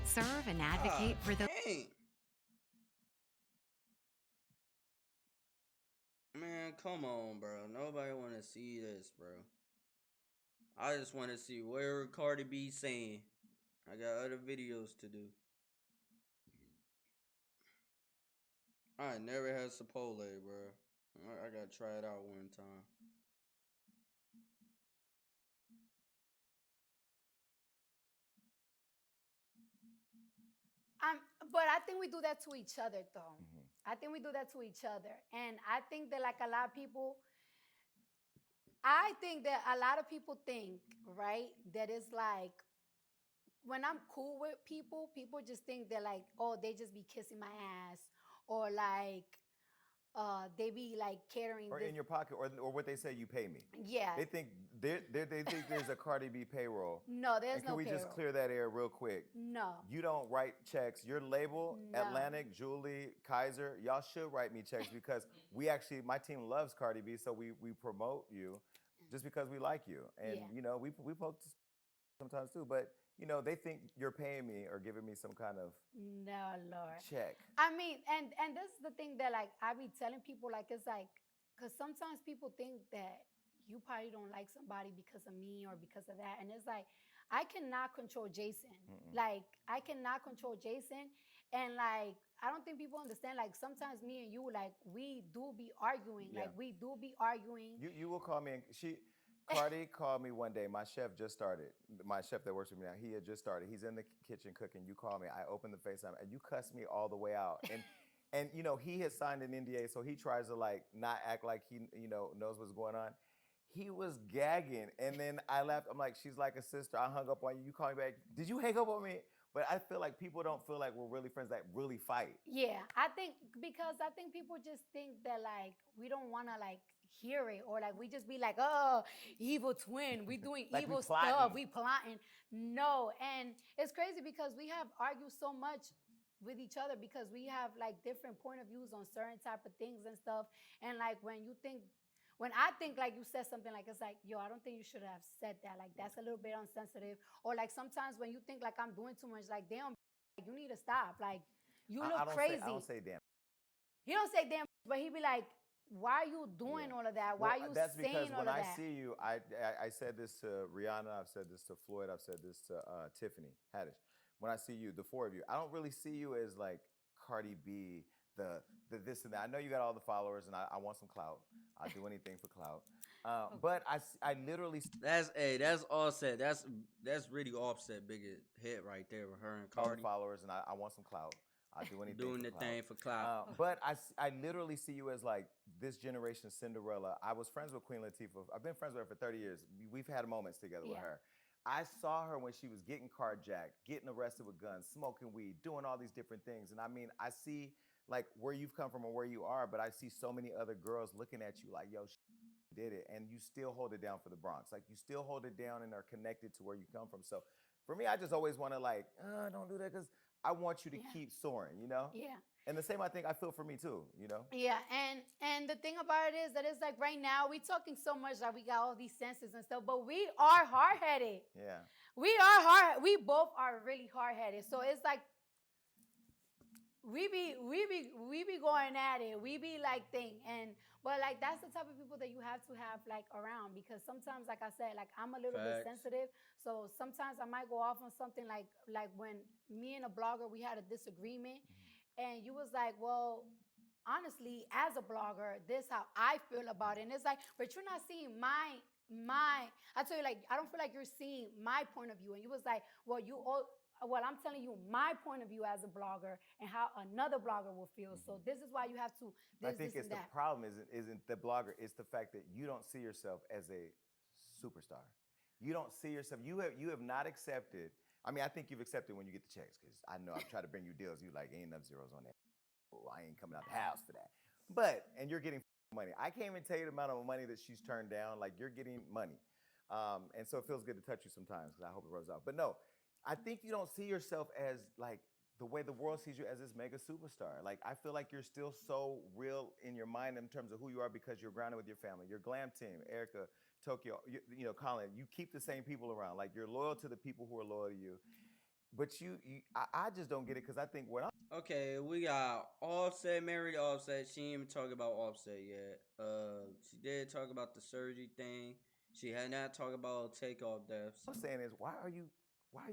Serve and God advocate for those. dang. Man, come on, bro. Nobody want to see this, bro. I just want to see where Cardi B saying. I got other videos to do. I never had Chipotle, bro. I gotta try it out one time. Um, but I think we do that to each other, though. Mm-hmm. I think we do that to each other, and I think that like a lot of people, I think that a lot of people think, right, that it's like when I'm cool with people, people just think they're like, oh, they just be kissing my ass, or like they be like catering Or this. in your pocket, or what they say, you pay me. Yeah. They think they think there's a Cardi B payroll. No, there's and can no we payroll. just clear that air real quick? No. You don't write checks. Your label, No. Atlantic, Julie, Kaiser, y'all should write me checks because my team loves Cardi B, so we promote you just because we like you. And, Yeah. we poke sometimes too, but, they think you're paying me or giving me some kind of No, Lord. check. I mean, and this is the thing that like I be telling people, like it's like, because sometimes people think that you probably don't like somebody because of me or because of that, and it's like I cannot control Jason. Mm-mm. Like I cannot control Jason, and like I don't think people understand. Like sometimes me and you, like we do be arguing. Yeah. Like we do be arguing. You will call me and Cardi called me one day. My chef just started. My chef that works with me now, he had just started. He's in the kitchen cooking. You call me. I open the FaceTime and you cuss me all the way out. And he has signed an NDA, so he tries to like not act like he knows what's going on. He was gagging, and then I laughed. I'm like, she's like a sister. I hung up on you. You call me back. Did you hang up on me? But I feel like people don't feel like we're really friends that really fight. Yeah, I think because I think people just think that like we don't want to like hear it or like we just be like, oh, evil twin, we doing Like we evil plotting. stuff, we plotting. No, and it's crazy because we have argued so much with each other because we have like different point of views on certain type of things and stuff. And like when I think like you said something like it's like, yo, I don't think you should have said that. Like that's a little bit unsensitive. Or like sometimes when you think like I'm doing too much, like damn, like, you need to stop. Like you look crazy. I don't say damn. He don't say damn, but he be like, why are you doing all of that? Why are you that's saying because all when of I that? see you, I said this to Rihanna, I've said this to Floyd, I've said this to Tiffany Haddish. When I see you, the 4 of you, I don't really see you as like Cardi B the this and that. I know you got all the followers, and I want some clout. I'll do anything for clout. But I literally That's Offset. That's really Offset biggest hit right there with her and all the Cardi. followers, and I want some clout. I'll do anything Doing for the clout. thing for clout. But I literally see you as like this generation Cinderella. I was friends with Queen Latifah. I've been friends with her for 30 years. We've had moments together with her. I saw her when she was getting carjacked, getting arrested with guns, smoking weed, doing all these different things. And I mean, I see like where you've come from and where you are, but I see so many other girls looking at you like, yo, she did it. And you still hold it down for the Bronx. Like you still hold it down and are connected to where you come from. So for me, I just always want to like, don't do that because I want you to keep soaring, you know? Yeah. And the same I think I feel for me too, you know? Yeah, and the thing about it is that it's like right now we talking so much that we got all these senses and stuff, but we are hard headed. Yeah. We are hard. We both are really hard headed. So it's like we be going at it. We be like but like that's the type of people that you have to have like around because sometimes, like I said, like I'm a little bit sensitive. So sometimes I might go off on something like when me and a blogger we had a disagreement, and you was like, well, honestly, as a blogger, this how I feel about it. And it's like, but you're not seeing my I tell you, like, I don't feel like you're seeing my point of view. And you was like, well, I'm telling you my point of view as a blogger and how another blogger will feel. So this is why you have to I think it's the problem isn't the blogger, it's the fact that you don't see yourself as a superstar. You don't see yourself, you have not accepted. I mean, I think you've accepted when you get the checks, because I know I've tried to bring you deals. You like, ain't enough zeros on that. Oh, I ain't coming out the house for that. And you're getting money. I can't even tell you the amount of money that she's turned down. Like, you're getting money. And so it feels good to touch you sometimes, because I hope it rubs off. But no, I think you don't see yourself as like the way the world sees you, as this mega superstar. Like, I feel like you're still so real in your mind in terms of who you are, because you're grounded with your family, your glam team, Erica, Tokyo, you know, Colin. You keep the same people around. Like, you're loyal to the people who are loyal to you. But I just don't get it, because I think what I'm Okay, we got Offset, married Offset. She didn't even talk about Offset yet. She did talk about the surgery thing. She had not talked about Takeoff deaths. saying is, why are you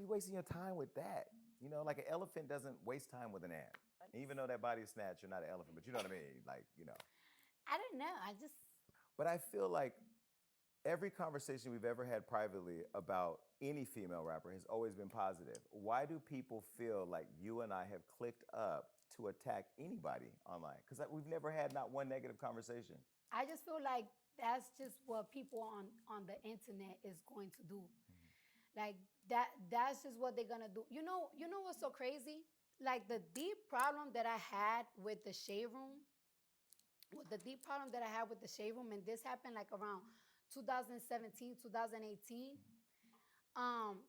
wasting your time with that? You know, like an elephant doesn't waste time with an ant. Even though that body is snatched, you're not an elephant, but you know what I mean? Like, you know. I don't know. But I feel like every conversation we've ever had privately about any female rapper has always been positive. Why do people feel like you and I have clicked up to attack anybody online? Because we've never had not one negative conversation. I just feel like that's just what people on the internet is going to do. Like that's just what they're gonna do. You know what's so crazy? Like the deep problem that I had with the shade room, and this happened like around 2017, 2018.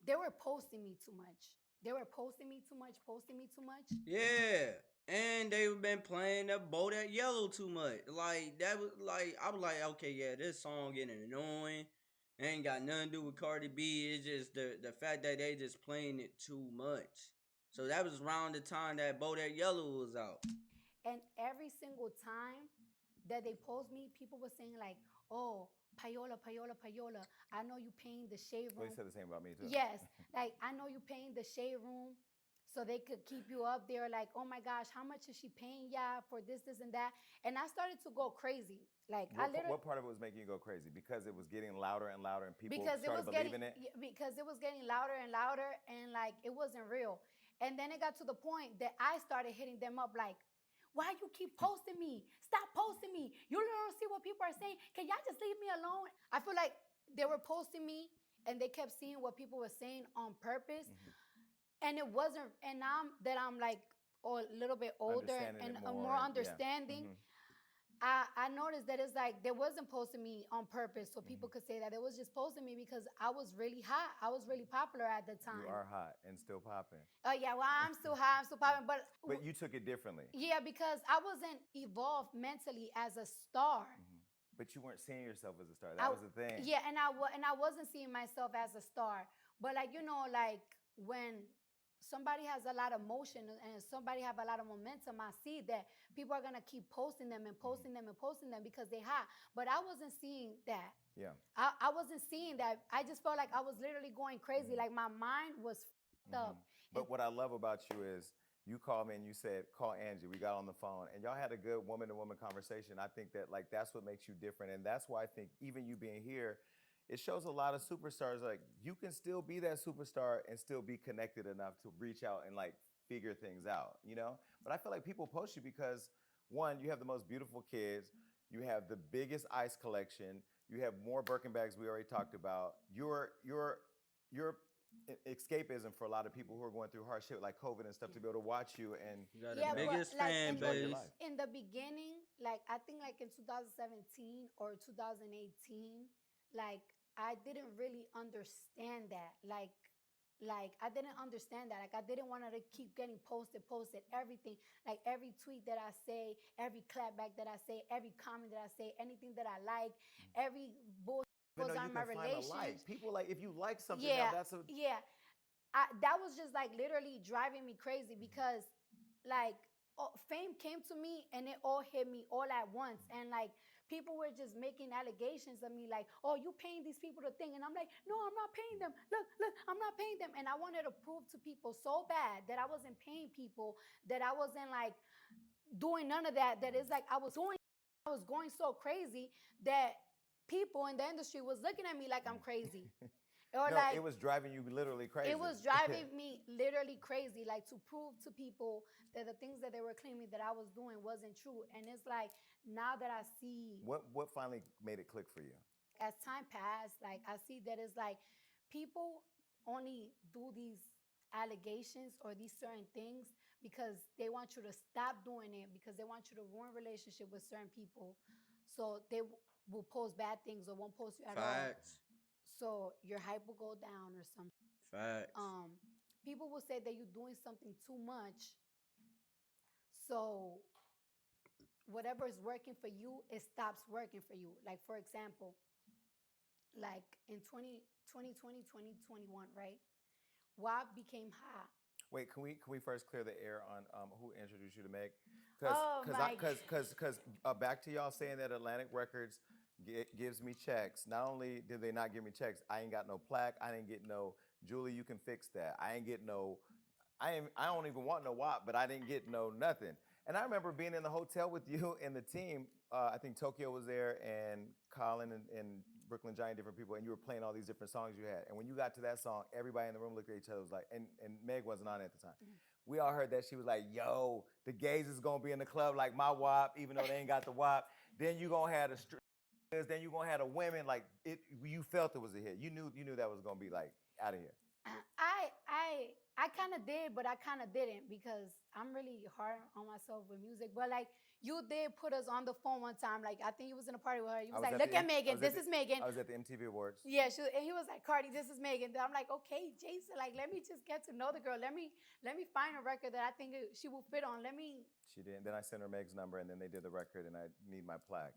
They were posting me too much. Posting me too much. Yeah. And they've been playing the Bow That Yellow too much. Like, that was like, I was like, okay, yeah, this song getting annoying. It ain't got nothing to do with Cardi B. It's just the fact that they just playing it too much. So that was around the time that Bow That Yellow was out. And every single time that they post me, people were saying like, oh, Payola, I know you paying the shade room. Well, they said the same about me too. Yes, like I know you paying the shade room so they could keep you up there. Like, oh my gosh, how much is she paying ya for this, and that? And I started to go crazy. Like what part of it was making you go crazy? Because it was getting louder and louder, and people started believing it. Because it was getting louder and louder, and like it wasn't real. And then it got to the point that I started hitting them up like, why you keep posting me? Stop posting me. You don't see what people are saying. Can y'all just leave me alone? I feel like they were posting me and they kept seeing what people were saying on purpose. And it wasn't, and now that I'm like a little bit older and more understanding, I noticed that it's like they wasn't posting me on purpose so people could say that. It was just posting me because I was really hot. I was really popular at the time. You are hot and still popping. Oh yeah, well I'm still hot, I'm still popping, but you took it differently. Yeah, because I wasn't evolved mentally as a star. But you weren't seeing yourself as a star. That was the thing. Yeah, and I wasn't seeing myself as a star. But like like when somebody has a lot of motion and somebody have a lot of momentum, I see that people are gonna keep posting them and posting them and posting them because they hot. But I wasn't seeing that. Yeah. I wasn't seeing that. I just felt like I was literally going crazy. Like my mind was fucked up. But what I love about you is You called me and you said, call Angie. We got on the phone and y'all had a good woman to woman conversation. I think that like that's what makes you different. And that's why I think even you being here, it shows a lot of superstars like you can still be that superstar and still be connected enough to reach out and like figure things out, you know? But I feel like people post you because one, you have the most beautiful kids, you have the biggest ice collection, you have more Birkin bags we already talked about. You're escapism for a lot of people who are going through hard shit like COVID and stuff to be able to watch you and You got the Yeah, but biggest like fan enjoy your base. life. in the beginning, like I think like in 2017 or 2018, like I didn't really understand that. Like I didn't understand that. Like I didn't want to keep getting posted everything. Like every tweet that I say, every clapback that I say, every comment that I say, anything that I like, every bullshit Even goes though you on my can find a like, relationship. people like if you like something now, Yeah, that's a yeah. That was just like literally driving me crazy because like fame came to me and it all hit me all at once and like people were just making allegations of me like, oh, you paying these people to think, and I'm like, no, I'm not paying them, look, I'm not paying them. And I wanted to prove to people so bad that I wasn't paying people, that I wasn't like doing none of that, that it's like I was going so crazy that people in the industry was looking at me like I'm crazy. Or no, like it was driving you literally crazy. it was driving me literally crazy, like to prove to people that the things that they were claiming that I was doing wasn't true. And it's like now that I see, what finally made it click for you? as time passed, like I see that it's like people only do these allegations or these certain things because they want you to stop doing it, because they want you to ruin relationship with certain people. So they will post bad things or won't post you at all. Facts. So your hype will go down or something. Facts. People will say that you're doing something too much. So whatever is working for you, it stops working for you. Like for example, like in 2020, 2021, right? WAP became hot. Wait, can we first clear the air on who introduced you to Meg? Oh my Because back to y'all saying that Atlantic Records gives me checks. Not only did they not give me checks, I ain't got no plaque. I didn't get no Julie. You can fix that. I ain't get no. I don't even want no WAP, but I didn't get no nothing. And I remember being in the hotel with you and the team. I think Tokyo was there and Colin and Brooklyn Giant, different people, and you were playing all these different songs you had. And when you got to that song, everybody in the room looked at each other, was like, and Meg wasn't on it at the time. We all heard that. She was like, yo, the gays is gonna be in the club like my WAP, even though they ain't got the WAP. Then you gonna have the then you gonna have the women, like it, you felt it was a hit. You knew that was gonna be like out of here. I kind of did, but I kind of didn't, because I'm really hard on myself with music. But like you did put us on the phone one time. Like I think you was in a party with her. You was like, "Look at Megan. This is Megan." I was at the MTV Awards. Yeah, and he was like, "Cardi, this is Megan." Then I'm like, "Okay, Jason, like let me just get to know the girl. Let me find a record that I think she will fit on. Let me." She didn't. Then I sent her Meg's number, and then they did the record, and I need my plaque.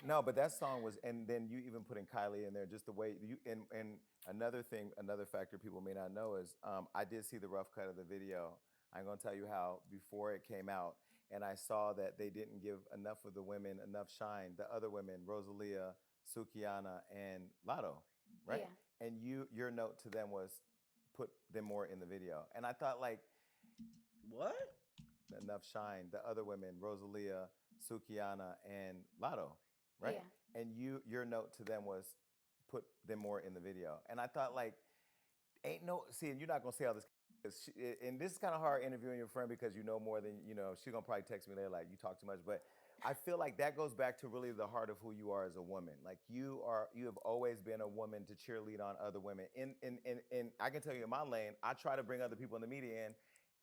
No, but that song was, and then you even put in Kylie in there, just the way you. And another thing, another factor people may not know is, I did see the rough cut of the video. I'm gonna tell you how before it came out, and I saw that they didn't give enough of the women enough shine. The other women, Rosalia, Sukiana, and Lotto, right? Yeah. And your note to them was, put them more in the video. And I thought like, What? enough shine. The other women, Rosalia, Sukiana, and Lotto, right? Yeah. And your note to them was, put them more in the video. And I thought like, ain't no, see, and you're not gonna say all this, and this is kind of hard interviewing your friend because you know more than, you know, she's gonna probably text me later like, you talk too much, but I feel like that goes back to really the heart of who you are as a woman. Like you have always been a woman to cheerlead on other women. In I can tell you in my lane, I try to bring other people in the media in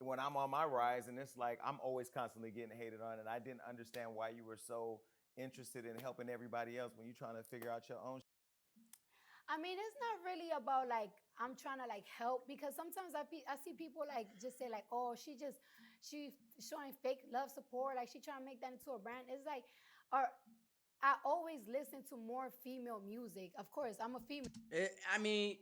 when I'm on my rise, and it's like I'm always constantly getting hated on, and I didn't understand why you were so interested in helping everybody else when you're trying to figure out your own. I mean, it's not really about like I'm trying to like help, because sometimes I see people like just say like, oh, she showing fake love support, like she trying to make that into a brand. It's like, or I always listen to more female music. Of course, I'm a female.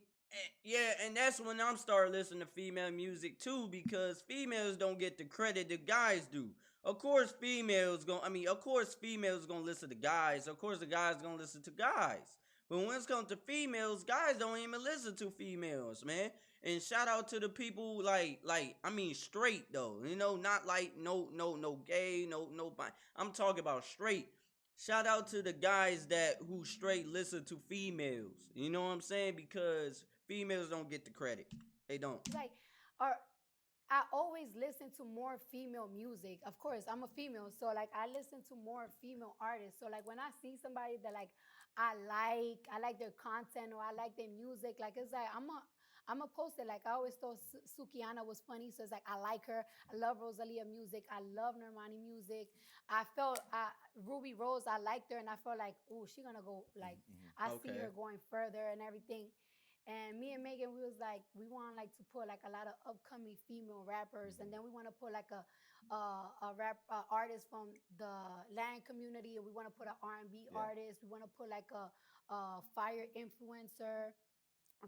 Yeah, and that's when I'm starting listening to female music too, because females don't get the credit the guys do. Of course, of course, females gonna listen to guys. Of course, the guys gonna listen to guys. But when it comes to females, guys don't even listen to females, man. And shout out to the people like I mean straight though, you know, not like no gay, no I'm talking about straight. Shout out to the guys that who straight listen to females. You know what I'm saying? Because females don't get the credit. They don't. Like, or I always listen to more female music. Of course, I'm a female, so like I listen to more female artists. So like when I see somebody that like I like their content or I like their music, like it's like I'm a post it. Like I always thought Sukiana was funny, so it's like I like her. I love Rosalia music. I love Normani music. I felt Ruby Rose. I liked her, and I felt like, oh, she gonna go like I see Okay. her going further and everything. And me and Megan, we was like, we want like to put like a lot of upcoming female rappers, and then we want to put like a rap artist from the Latin community, and we want to put an R&B artist. We want to put like a fire influencer, a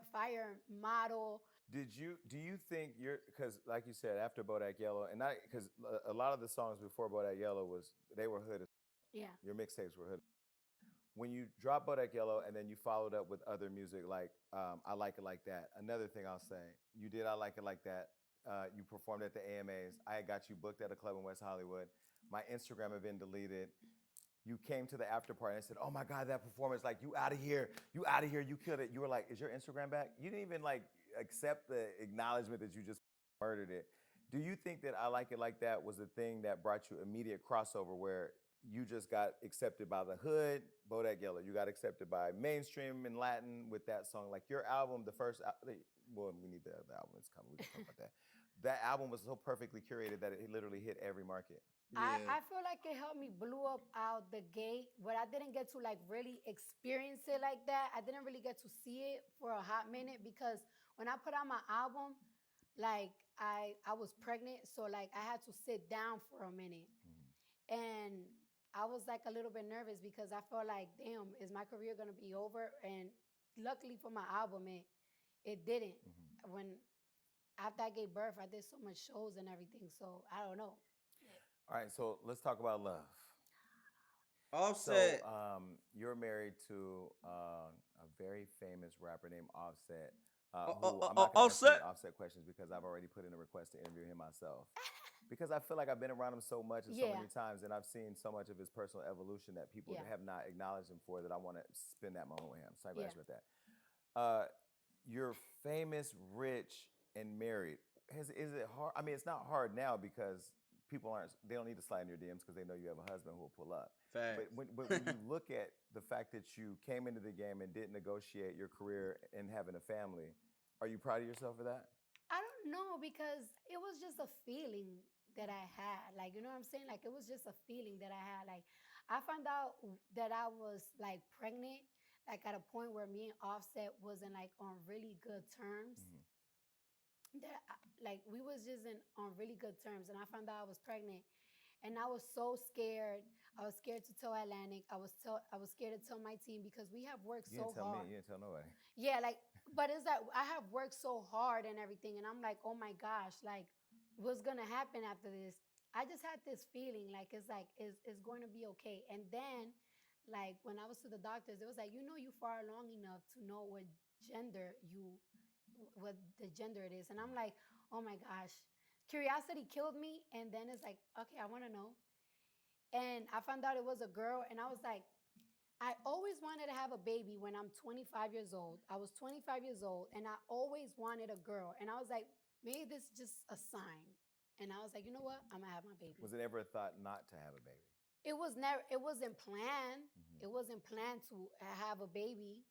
fire model. Do you think you're, because like you said, after Bodak Yellow, and I, because a lot of the songs before Bodak Yellow they were hood. Yeah. Your mixtapes were hood. When you drop Bodak Yellow and then you followed up with other music like I Like It Like That. Another thing I'll say, you did I Like It Like That. You performed at the AMAs. I had got you booked at a club in West Hollywood. My Instagram had been deleted. You came to the after party and I said, "Oh my God, that performance! Like you out of here, you out of here, you killed it." You were like, "Is your Instagram back?" You didn't even like accept the acknowledgement that you just murdered it. Do you think that I Like It Like That was the thing that brought you immediate crossover where you just got accepted by the hood, Bodak Yellow. You got accepted by mainstream and Latin with that song. Like your album, the first, well, we need the album. It's coming. We can talk about that. That album was so perfectly curated that it literally hit every market. Yeah. I feel like it helped me blew up out the gate, but I didn't get to like really experience it like that. I didn't really get to see it for a hot minute because when I put out my album, like I was pregnant, so like I had to sit down for a minute. And I was like a little bit nervous because I felt like, damn, is my career gonna be over? And luckily for my album, it didn't. When after I gave birth, I did so much shows and everything. So I don't know. All right, so let's talk about love. Offset. So you're married to a very famous rapper named Offset. Who I'm not going to ask you Offset. Offset questions because I've already put in a request to interview him myself. Because I feel like I've been around him so much and so Yeah. many times, and I've seen so much of his personal evolution that people Yeah. have not acknowledged him for that I want to spend that moment with him. So I'm glad Yeah. you with that. You're famous, rich, and married. Is it hard? I mean, it's not hard now because they don't need to slide in your DMs because they know you have a husband who will pull up. Facts. But when you look at the fact that you came into the game and didn't negotiate your career and having a family, are you proud of yourself for that? I don't know because it was just a feeling that I had. Like, you know what I'm saying? Like, it was just a feeling that I had. Like, I found out that I was like pregnant, like at a point where me and Offset wasn't like on really good terms. That like we was just on really good terms, and I found out I was pregnant, and I was so scared. I was scared to tell Atlantic. I was scared to tell my team because we have worked You so didn't tell hard. me. You didn't tell nobody. Yeah, like, but it's like I have worked so hard and everything, and I'm like, oh my gosh, like, what's gonna happen after this? I just had this feeling like it's going to be okay. And then, like when I was to the doctors, it was like, you know, you far along enough to know what the gender it is, and I'm like, oh my gosh, curiosity killed me, and then it's like, okay, I want to know, and I found out it was a girl, and I was like, I always wanted to have a baby when I'm 25 years old. I was 25 years old and I always wanted a girl. And I was like, maybe this is just a sign. And I was like, you know what? I'm gonna have my baby. Was it ever a thought not to have a baby? It wasn't planned. It wasn't planned to have a baby.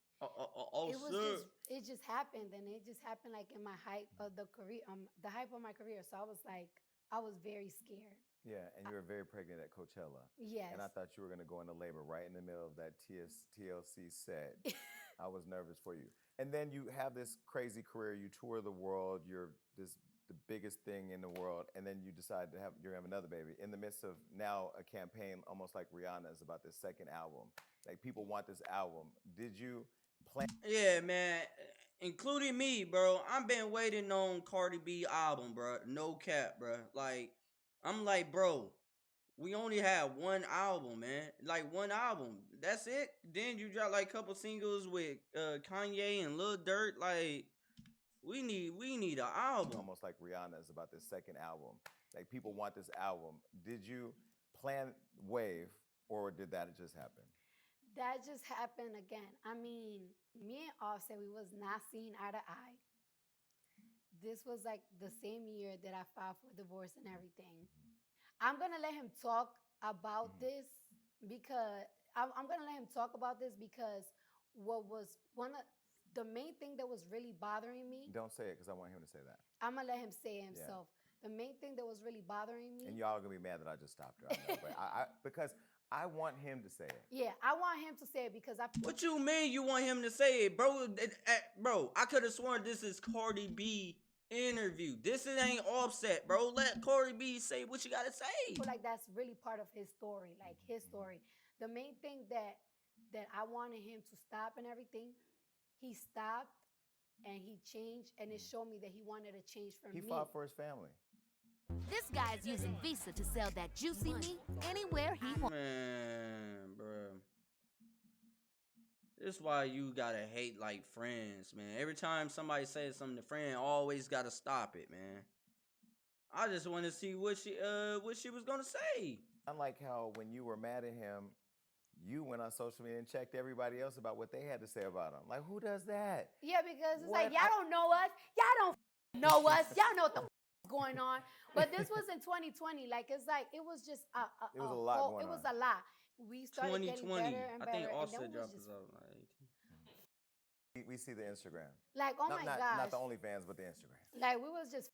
It just happened, and it just happened like in my hype of the career, the hype of my career. So I was like, I was very scared. Yeah, and you were very pregnant at Coachella. Yes. And I thought you were going to go into labor right in the middle of that TLC set. I was nervous for you. And then you have this crazy career. You tour the world. You're the biggest thing in the world. And then you decide you're going to have another baby in the midst of now a campaign almost like Rihanna's about this second album. Like people want this album. Did you plan? Yeah, man. Including me, bro. I've been waiting on Cardi B album, bro. No cap, bro. Like, I'm like, bro, we only have one album, man. Like one album. That's it. Then you drop like a couple singles with Kanye and Lil Durk. Like, We need an album. Almost like Rihanna is about this second album. Like people want this album. Did you plan Wave, or did that just happen? That just happened again. I mean, me and Offset, we was not seeing eye to eye. This was like the same year that I filed for divorce and everything. I'm gonna let him talk about this because I'm gonna let him talk about this because what was one of the main thing that was really bothering me. Don't say it because I want him to say that. I'm gonna let him say it himself. The main thing that was really bothering me. And y'all are gonna be mad that I just stopped her. I know, but because I want him to say it. Yeah, I want him to say it because I. What you mean you want him to say it, bro? Bro, I could have sworn this is Cardi B interview. This ain't Offset, bro. Let Cardi B say what you gotta say. I feel like that's really part of his story, like his story. The main thing that I wanted him to stop and everything, he stopped and he changed, and it showed me that he wanted to change for me. He fought for his family. This guy's using Visa to sell that juicy meat anywhere he wants. Man, bro. This is why you gotta hate like friends, man. Every time somebody says something to friend, always gotta stop it, man. I just want to see what she was gonna say. Unlike how when you were mad at him, you went on social media and checked everybody else about what they had to say about him. Like, who does that? Yeah, because it's like, y'all don't know us. Y'all don't know us. Y'all know what the is going on. But this was in 2020. Like, it's like, it was just it was a lot going on. It was a lot. We started getting better and better. I think and Offset then dropped his album like 18. We see the Instagram. Like, oh my gosh. Not the OnlyFans, but the Instagram. Like, we was just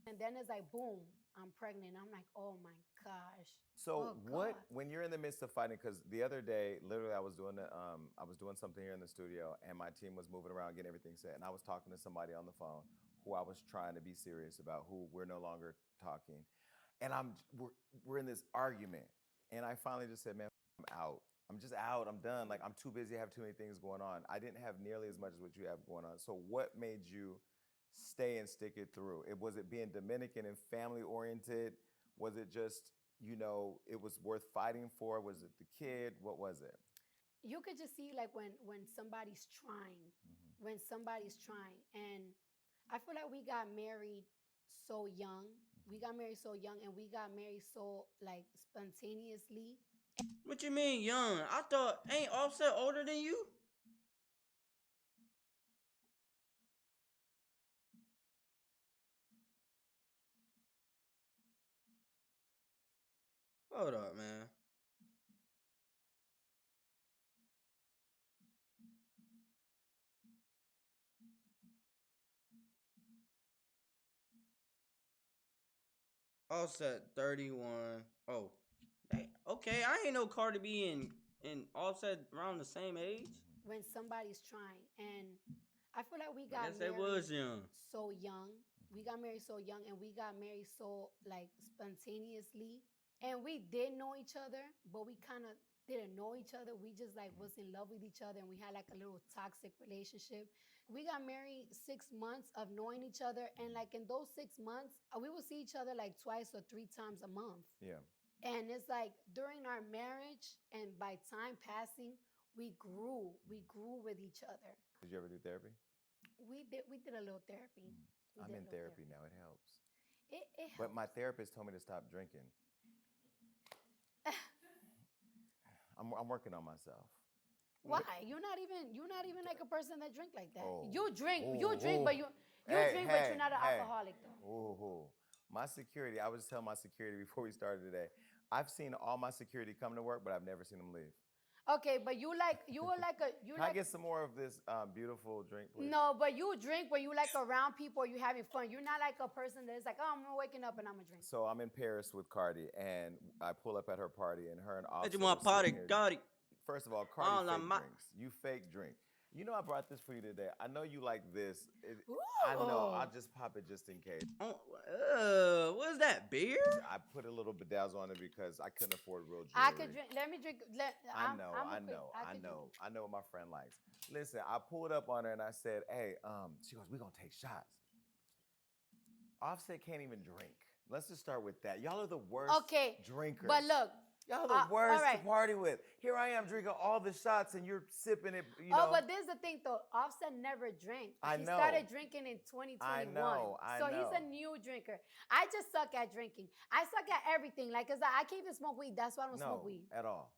and then it's like, boom, I'm pregnant. I'm like, oh my gosh. So when you're in the midst of fighting, because the other day, literally, I was doing something here in the studio, and my team was moving around, getting everything set, and I was talking to somebody on the phone who I was trying to be serious about, who we're no longer talking, and we're in this argument, and I finally just said, man, I'm out. I'm just out. I'm done. Like, I'm too busy. I have too many things going on. I didn't have nearly as much as what you have going on. So what made you stay and stick it through? Was it being Dominican and family oriented? Was it just, it was worth fighting for? Was it the kid? What was it? You could just see like when somebody's trying, when somebody's trying. And I feel like we got married so young. We got married so young, and we got married so like spontaneously. What you mean young? I thought, ain't Offset older than you? Hold up, man. Offset 31. Oh, okay. I ain't know Cardi B and Offset around the same age. When somebody's trying, and I feel like we got married was young. So young. We got married so young, and we got married so like spontaneously. And we did know each other, but we kind of didn't know each other. We just like was in love with each other, and we had like a little toxic relationship. We got married 6 months of knowing each other, and like in those 6 months, we would see each other like 2 or 3 times a month. Yeah. And it's like during our marriage, and by time passing, we grew with each other. Did you ever do therapy? We did a little therapy. I'm in therapy now. It helps. It helps. But my therapist told me to stop drinking. I'm working on myself. Why? You're not even like a person that drink like that. Oh. You drink, but you drink, Hey, but you're not an alcoholic though. Ooh. My security, I was telling my security before we started today, I've seen all my security come to work, but I've never seen them leave. Okay, but you were like Can I get some more of this beautiful drink, please? No, but you drink when you like around people or you having fun. You're not like a person that is like, oh, I'm waking up and I'm gonna drink. So I'm in Paris with Cardi, and I pull up at her party, and her and Offset. You want party, Cardi? First of all, Cardi drinks. You fake drink. You know I brought this for you today. I know you like this. I know. I'll just pop it just in case. What is that, beer? I put a little bedazzle on it because I couldn't afford real jewelry. I could drink. Let me drink. I know what my friend likes. Listen, I pulled up on her and I said, hey, she goes, we're going to take shots. Offset can't even drink. Let's just start with that. Y'all are the worst drinkers. But look, Y'all the worst all right. to party with. Here I am drinking all the shots and you're sipping it, you Oh, know. but this is the thing though. Offset never drank. I He know. started drinking in 2021. I know. He's a new drinker. I just suck at drinking. I suck at everything. Like, cause I can't even smoke weed. That's why I don't smoke weed. At all.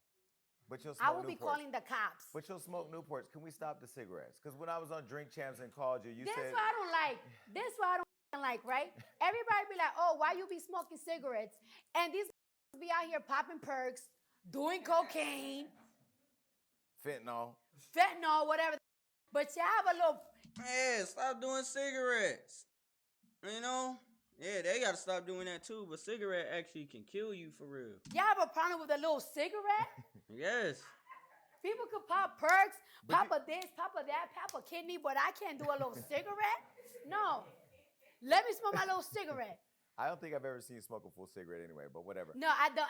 But you'll smoke I will be Newports. calling the cops. But you'll smoke Newports. Can we stop the cigarettes? Because when I was on Drink Champs and called you, you This said... what I don't like. This what I don't like, right? Everybody be like, oh, why you be smoking cigarettes? And these be out here popping perks, doing cocaine, fentanyl, whatever. But you have a little... Man, stop doing cigarettes. You know? Yeah, they gotta stop doing that too. But cigarette actually can kill you for real. Y'all have a problem with a little cigarette? Yes. People could pop perks, pop a this, pop a that, pop a kidney, but I can't do a little cigarette? No. Let me smoke my little cigarette. I don't think I've ever seen you smoke a full cigarette anyway, but whatever. No, I don't.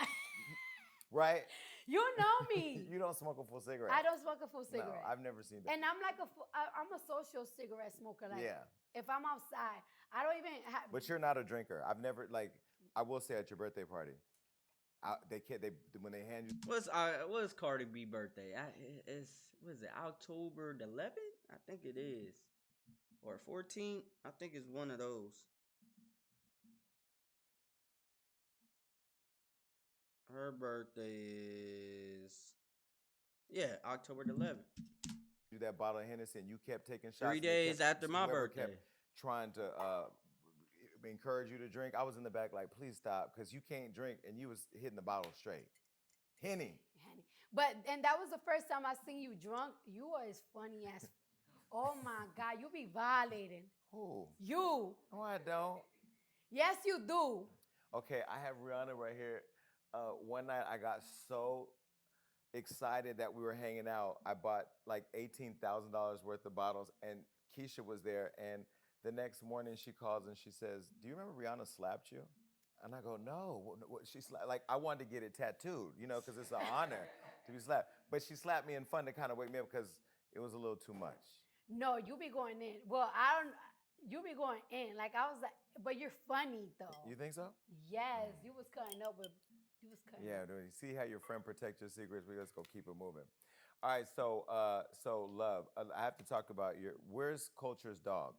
Right? You know me. You don't smoke a full cigarette. I don't smoke a full cigarette. No, I've never seen that. And I'm like I'm a social cigarette smoker. Like, if I'm outside, I don't even have. But you're not a drinker. I've never, like, I will say at your birthday party, when they hand you. What's Cardi B birthday? Was it October the 11th? I think it is. Or 14th? I think it's one of those. Her birthday is October the 11th. Do that bottle of Hennessy and you kept taking shots. 3 days after my birthday. Kept trying to encourage you to drink. I was in the back like, please stop, because you can't drink, and you was hitting the bottle straight. Henny. And that was the first time I seen you drunk. You are as funny as, oh my God, you be violating. Who? You. No, I don't. Yes, you do. Okay, I have Rihanna right here. One night I got so excited that we were hanging out. I bought like $18,000 worth of bottles, and Keisha was there. And the next morning she calls and she says, do you remember Rihanna slapped you? And I go, no. She slapped, like, I wanted to get it tattooed, you know, because it's an honor to be slapped. But she slapped me in fun to kind of wake me up because it was a little too much. No, you be going in. Well, you be going in. Like, I was like, but you're funny though. You think so? Yes, you was cutting up with. Yeah, dude, you see how your friend protects your secrets? Let's go keep it moving. All right, so Love, I have to talk about where's Culture's dog?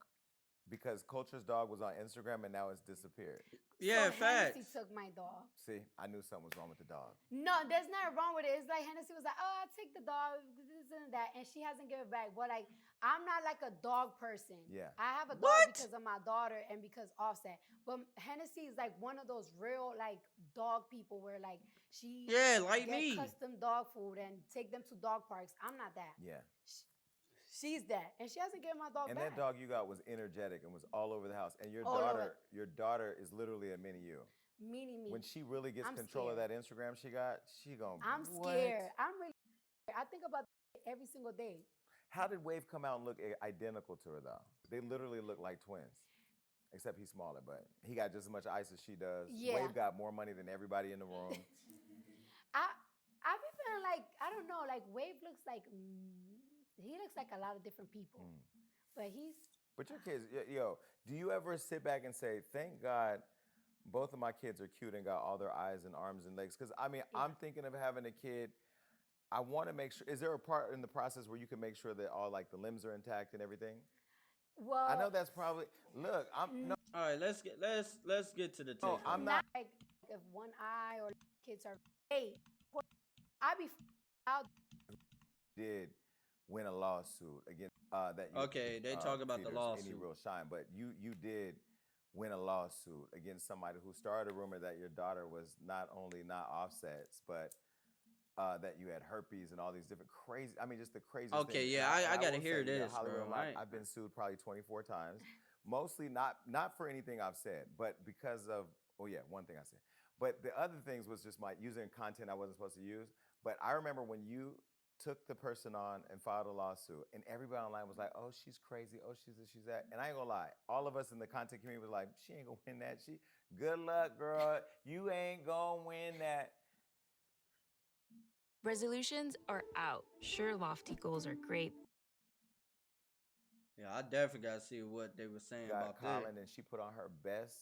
Because Culture's dog was on Instagram and now it's disappeared. Yeah, facts. Hennessy took my dog. See, I knew something was wrong with the dog. No, there's nothing wrong with it. It's like Hennessy was like, oh, I'll take the dog, this and that, and she hasn't given it back. But like, I'm not like a dog person. Yeah. I have a dog because of my daughter and because Offset. But Hennessy is like one of those real like dog people where like she like get me. custom dog food and take them to dog parks. I'm not that. Yeah. She's that, and she hasn't given my dog back. And that dog you got was energetic and was all over the house. And your daughter is literally a mini you. Mini me. When she really gets control of that Instagram she got, she gonna. I'm scared. I'm really scared. I think about that every single day. How did Wave come out and look identical to her though? They literally look like twins. Except he's smaller, but he got just as much ice as she does. Yeah. Wave got more money than everybody in the room. I be feeling like, I don't know, like Wave looks like, he looks like a lot of different people. But your kids, do you ever sit back and say, thank God both of my kids are cute and got all their eyes and arms and legs? Because, I mean, I'm thinking of having a kid. I want to make sure, is there a part in the process where you can make sure that all, like, the limbs are intact and everything? Well, I know that's probably, look, no. All right, let's get to the tip. No, I'm not. Like, if one eye or kids are, hey, I be out. Did win a lawsuit against that you they talk about the lawsuit. Any real shine, but you did win a lawsuit against somebody who started a rumor that your daughter was not only not Offset's, but that you had herpes and all these different crazy. I mean, just the craziest. Okay, things. yeah, I gotta hear this, bro. I've been sued probably 24 times, mostly not for anything I've said, but because of one thing I said. But the other things was just my using content I wasn't supposed to use. But I remember when you took the person on and filed a lawsuit, and everybody online was like, oh, she's crazy, oh, she's this, she's that. And I ain't gonna lie, all of us in the content community was like, she ain't gonna win that. Good luck, girl. You ain't gonna win that. Resolutions are out. Sure, lofty goals are great. Yeah, I definitely gotta see what they were saying about Colin, that. and she put on her best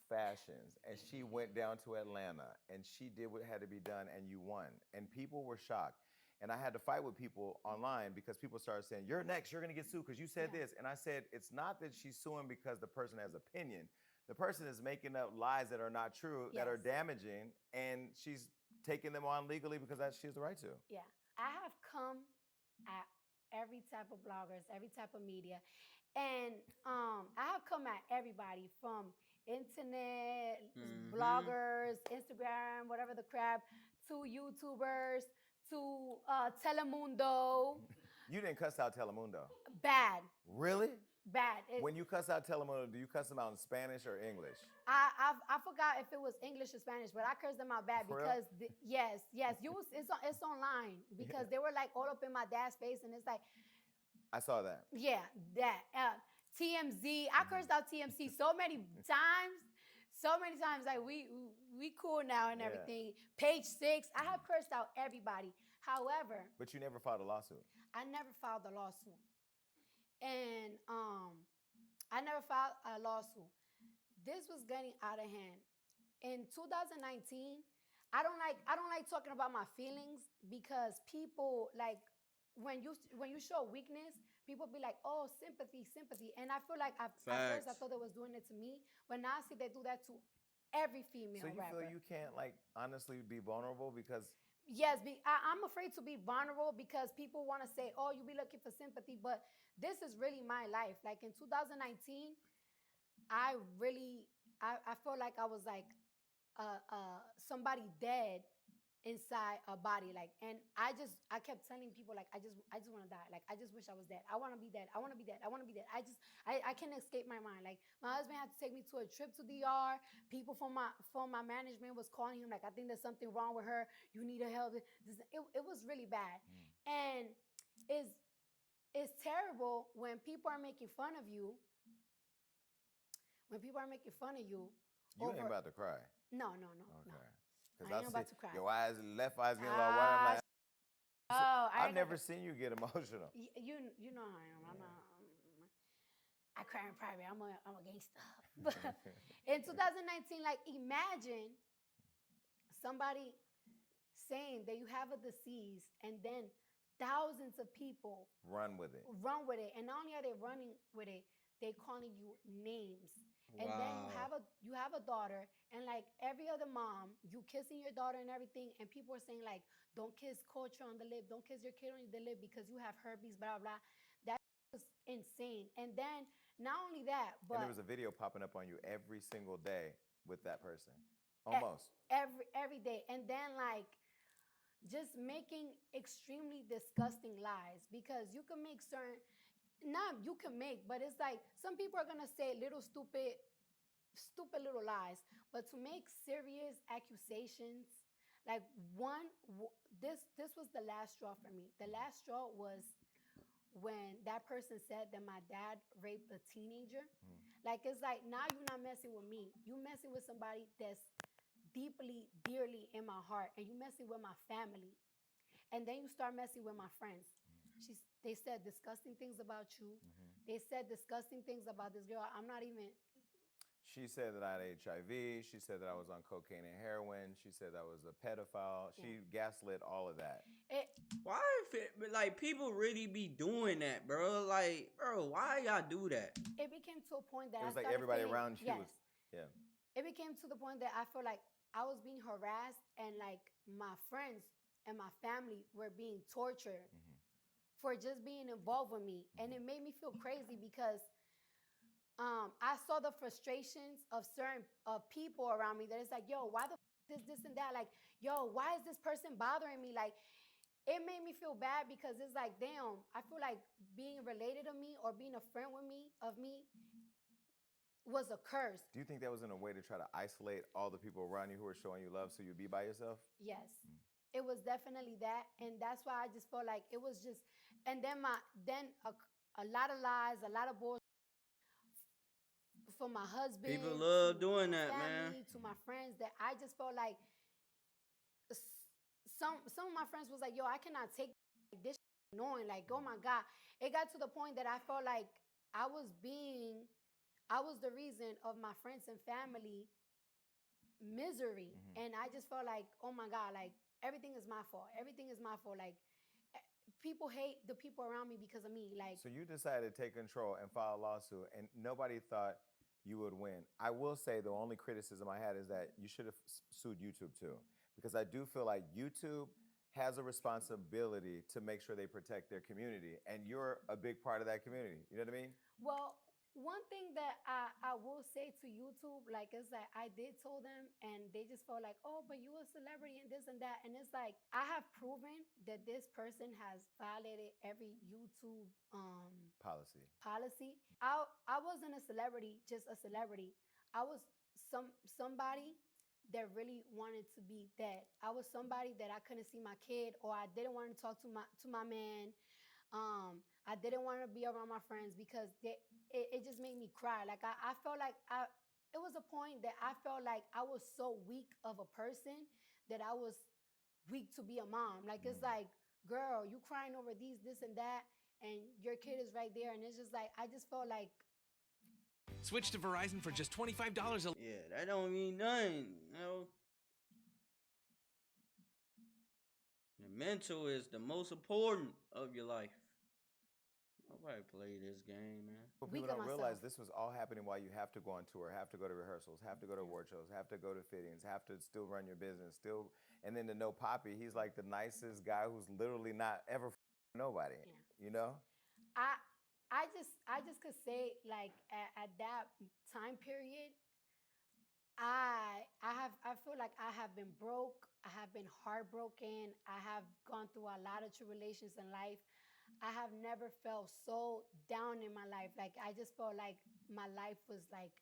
fashions, and she went down to Atlanta, and she did what had to be done, and you won. And people were shocked. And I had to fight with people online because people started saying, "You're next, you're gonna get sued because you said this." And I said, it's not that she's suing because the person has opinion. The person is making up lies that are not true, that are damaging, and she's taking them on legally because she has the right to. Yeah. I have come at every type of bloggers, every type of media. And I have come at everybody from internet, bloggers, Instagram, whatever the crap, to YouTubers, to Telemundo. You didn't cuss out Telemundo. Bad. Really? Bad. When you cuss out Telemundo, do you cuss them out in Spanish or English? I forgot if it was English or Spanish, but I cursed them out bad because yes, it's online because they were like all up in my dad's face, and it's like, I saw that. Yeah, that TMZ. I cursed out TMZ so many times. Like we cool now and everything. Page 6. I have cursed out everybody. However, but you never filed a lawsuit. I never filed a lawsuit, and I never filed a lawsuit. This was getting out of hand. In 2019, I don't like talking about my feelings because people like when you show weakness, people be like, "Oh, sympathy," and I feel like at first I thought they was doing it to me, but now I see they do that to every female rapper. So you feel you can't like honestly be vulnerable because. Yes, I'm afraid to be vulnerable because people want to say, "Oh, you be looking for sympathy," but this is really my life. Like in 2019, I felt like I was like somebody dead inside a body, like, and I kept telling people like I just want to die, like I just wish I was dead. I want to be dead. I want to be dead. I want to be dead. I can't escape my mind. Like my husband had to take me to a trip to DR. People from my management was calling him like, "I think there's something wrong with her. You need to help." It was really bad, and it's terrible when people are making fun of you. When people are making fun of you, you ain't about to cry. No. Okay. No. I ain't about to cry. Your left eye's getting a little wide. I'm like, I've never seen you get emotional. You know how I am. I'm not. I cry in private. I'm a gangster. But in 2019, like imagine somebody saying that you have a disease and then thousands of people run with it. And not only are they running with it, they calling you names. And then you have a daughter, and like every other mom, you kissing your daughter and everything, and people are saying like, "Don't kiss culture on the lip, don't kiss your kid on the lip because you have herpes," blah blah. That was insane. And then not only that, but and there was a video popping up on you every single day with that person, almost every day. And then like just making extremely disgusting lies because you can make certain. Not you can make, but it's like some people are gonna say little stupid little lies, but to make serious accusations, like this was the last straw for me. The last straw was when that person said that my dad raped a teenager. Like it's like now you're not messing with me. You messing with somebody that's deeply, dearly in my heart, and you messing with my family, and then you start messing with my friends. They said disgusting things about you. They said disgusting things about this girl. I'm not even. She said that I had HIV. She said that I was on cocaine and heroin. She said that I was a pedophile. She gaslit all of that. Why, like, people really be doing that, bro? Like, bro, why y'all do that? It became to a point that it was like everybody around you was, It became to the point that I feel like I was being harassed, and like my friends and my family were being tortured. For just being involved with me. And it made me feel crazy because I saw the frustrations of certain people around me that it's like, "Yo, why the this and that?" Like, "Yo, why is this person bothering me?" Like, it made me feel bad because it's like, damn, I feel like being related to me or being a friend with me was a curse. Do you think that was in a way to try to isolate all the people around you who were showing you love so you'd be by yourself? Yes. It was definitely that, and that's why I just felt like it was just, and then a lot of lies, a lot of bullshit for my husband. People love doing that, family, man. To my friends, that I just felt like some of my friends was like, "Yo, I cannot take this annoying." Like, oh my God, it got to the point that I felt like I was the reason of my friends and family misery. And I just felt like, oh my God, like everything is my fault. Everything is my fault. Like people hate the people around me because of me. Like, So you decided to take control and file a lawsuit, and nobody thought you would win. I will say the only criticism I had is that you should have sued YouTube too, because I do feel like YouTube has a responsibility to make sure they protect their community, and you're a big part of that community. You know what I mean? well, one thing that I will say to YouTube, like, is that I did tell them, and they just felt like, oh, but you a celebrity and this and that. And it's like, I have proven that this person has violated every YouTube policy. I wasn't a celebrity, just a celebrity. I was somebody that really wanted to be that. I was somebody that I couldn't see my kid, or I didn't want to talk to my man. I didn't want to be around my friends because it just made me cry. Like I felt like it was a point that I felt like I was so weak of a person that I was weak to be a mom. Like it's like, girl, you crying over this and that, and your kid is right there, and it's just like I just felt like. Switch to Verizon for just $25 a Yeah, that don't mean nothing. You know, the mental is the most important of your life. Nobody play this game, man. But people don't realize this was all happening while you have to go on tour, have to go to rehearsals, have to go to award shows, have to go to fittings, have to still run your business, still. And then to know Poppy, he's like the nicest guy who's literally not ever nobody. Yeah. You know. I just could say like at that time period, I feel like I have been broke. I have been heartbroken. I have gone through a lot of tribulations in life. I have never felt so down in my life. Like I just felt like my life was like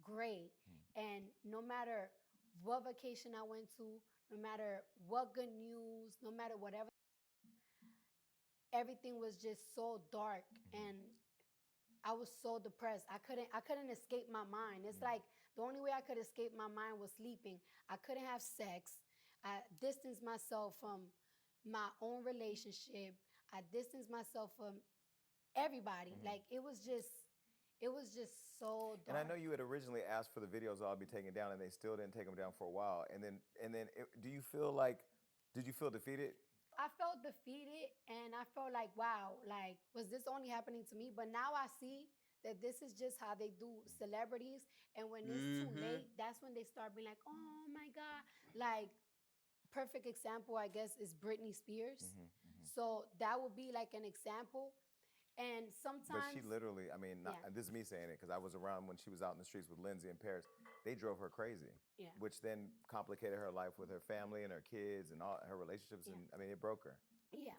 great. And no matter what vacation I went to, no matter what good news, no matter whatever, everything was just so dark, and I was so depressed. I couldn't escape my mind. It's like the only way I could escape my mind was sleeping. I couldn't have sex. I distanced myself from my own relationship. I distanced myself from everybody. Like it was just so dark. And I know you had originally asked for the videos all be taken down, and they still didn't take them down for a while. And then do you feel like, did you feel defeated? I felt defeated, and I felt like, wow, like, was this only happening to me? But now I see that this is just how they do celebrities. And when it's too late, that's when they start being like, oh my God. Like, perfect example, I guess, is Britney Spears. So that would be like an example. And sometimes. But she literally, I mean, this is me saying it because I was around when she was out in the streets with Lindsay in Paris. They drove her crazy, which then complicated her life with her family and her kids and all her relationships. And I mean, it broke her. Yeah.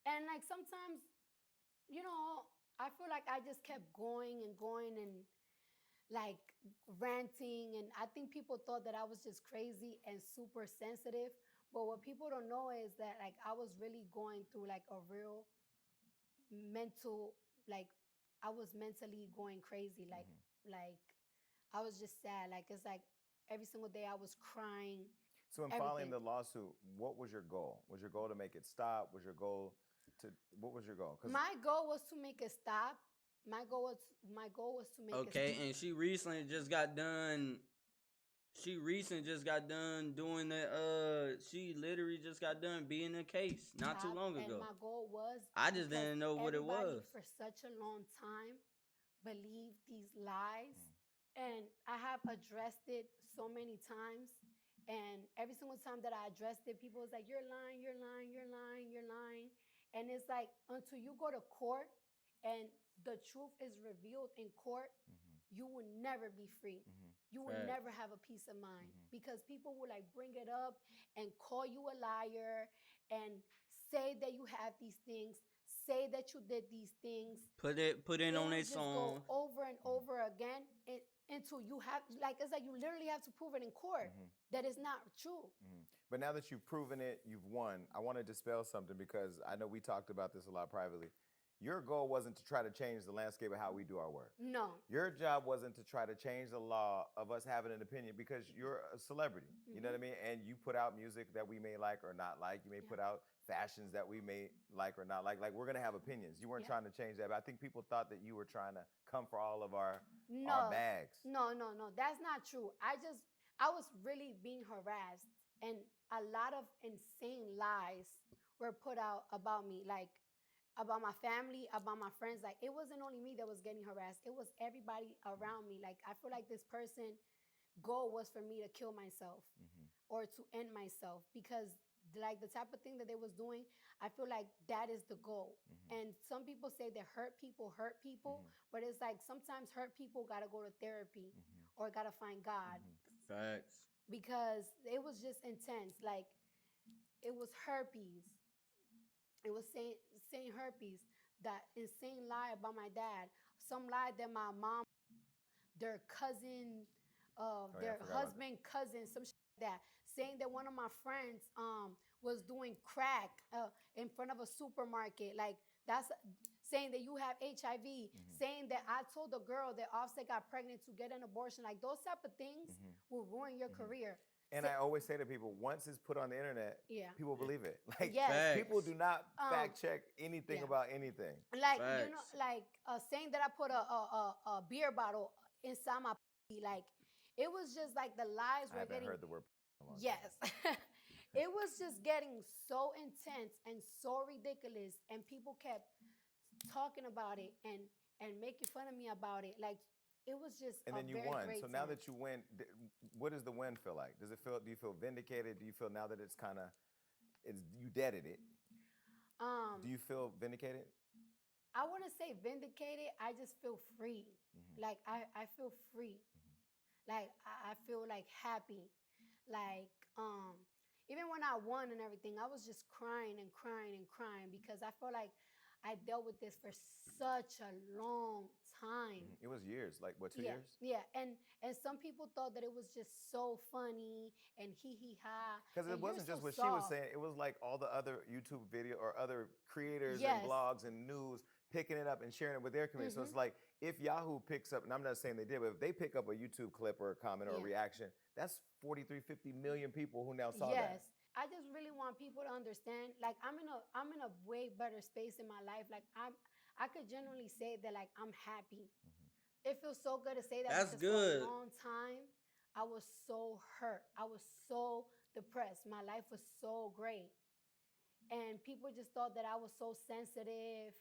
And like sometimes, you know, I feel like I just kept going and going and like ranting. And I think people thought that I was just crazy and super sensitive. But what people don't know is that like I was really going through like a real mental, like I was mentally going crazy. Like I was just sad. Like it's like every single day I was crying. So in filing the lawsuit, what was your goal? Was your goal to make it stop? Was your goal to, what was your goal? My goal was to make it stop. My goal was to make it stop. Okay, and she recently just got done. She recently just got done doing the. She literally just got done being in a case not too long ago. And my goal was. I just didn't know what it was. For such a long time, believed these lies, and I have addressed it so many times. And every single time that I addressed it, people was like, "You're lying, you're lying, you're lying, you're lying." And it's like until you go to court and the truth is revealed in court, you will never be free. You will never have a peace of mind because people will like bring it up and call you a liar and say that you have these things, say that you did these things. Put in on a song. Go over and over again until you have, like, it's like you literally have to prove it in court that it's not true. But now that you've proven it, you've won. I want to dispel something because I know we talked about this a lot privately. Your goal wasn't to try to change the landscape of how we do our work. No. Your job wasn't to try to change the law of us having an opinion because you're a celebrity. You know what I mean? And you put out music that we may like or not like. You may put out fashions that we may like or not like. Like, we're going to have opinions. You weren't trying to change that. But I think people thought that you were trying to come for all of our bags. No. That's not true. I was really being harassed, and a lot of insane lies were put out about me, like about my family, about my friends. Like it wasn't only me that was getting harassed; it was everybody around me. Like I feel like this person goal was for me to kill myself or to end myself because like the type of thing that they was doing, I feel like that is the goal. And some people say that hurt people, but it's like sometimes hurt people gotta go to therapy or gotta find God. Facts. Because it was just intense. Like it was herpes. It was saying herpes. That insane lie about my dad. Some lie that my mom, their cousin, their husband cousin, some shit like that, saying that one of my friends was doing crack in front of a supermarket. Like that's saying that you have HIV, saying that I told the girl that Offset got pregnant to get an abortion. Like those type of things will ruin your career. And I always say to people, once it's put on the internet, people believe it. Like people do not fact check anything about anything. Like you know, like saying that I put a beer bottle inside my pee, like it was just like the lies were getting. I haven't heard the word. Yes, it was just getting so intense and so ridiculous, and people kept talking about it and making fun of me about it. Like it was just. And then you won. So now that you win, what does the win feel like? Does it feel? Do you feel vindicated? Do you feel now that it's kind of, you deaded it? Do you feel vindicated? I wouldn't say vindicated. I just feel free. Like I feel free. Like I feel like happy. Like even when I won and everything, I was just crying and crying and crying because I felt like I dealt with this for such a long time. It was years, like what, 2 years? Yeah, and some people thought that it was just so funny and hee ha. Because it wasn't just what she was saying; it was like all the other YouTube video or other creators and blogs and news picking it up and sharing it with their community. So it's like if Yahoo picks up, and I'm not saying they did, but if they pick up a YouTube clip or a comment or a reaction, that's 43, 50 million people who now saw that. I just really want people to understand. Like I'm in a way better space in my life. Like I could genuinely say that like I'm happy. It feels so good to say that. That's good. For a long time, I was so hurt. I was so depressed. My life was so great, and people just thought that I was so sensitive.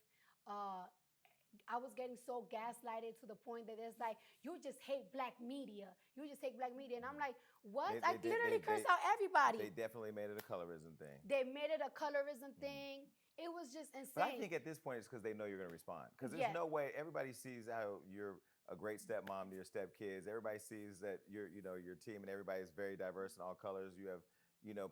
I was getting so gaslighted to the point that it's like, you just hate black media. You just hate black media. And I'm like, what? I literally curse out everybody. They definitely made it a colorism thing. They made it a colorism thing. It was just insane. But I think at this point it's because they know you're going to respond. Because there's no way, everybody sees how you're a great stepmom to your stepkids. Everybody sees that your team and everybody is very diverse in all colors. You have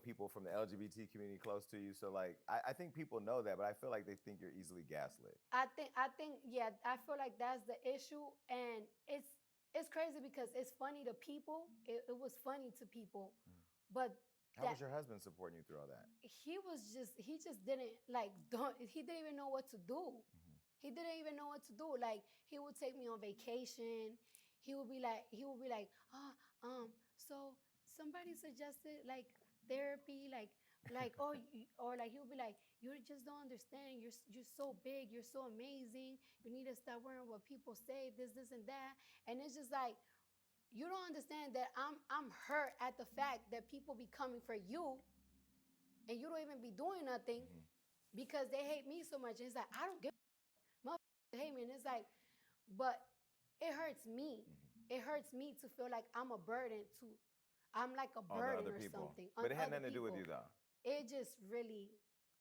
people from the LGBT community close to you. So like, I think people know that, but I feel like they think you're easily gaslit. I think, I feel like that's the issue. And it's crazy because it's funny to people. It was funny to people, but how was your husband supporting you through all that? He just didn't he didn't even know what to do. He didn't even know what to do. Like he would take me on vacation. He would be like, so somebody suggested like therapy, or like he would be like, you just don't understand. You're so big. You're so amazing. You need to stop worrying what people say. This and that. And it's just like, you don't understand that I'm hurt at the fact that people be coming for you, and you don't even be doing nothing because they hate me so much. And it's like, I don't give motherfuckers hate me, and it's like, but it hurts me. It hurts me to feel like I'm a burden to. I'm like a burden or something. But it had nothing to do with you, though. It just really,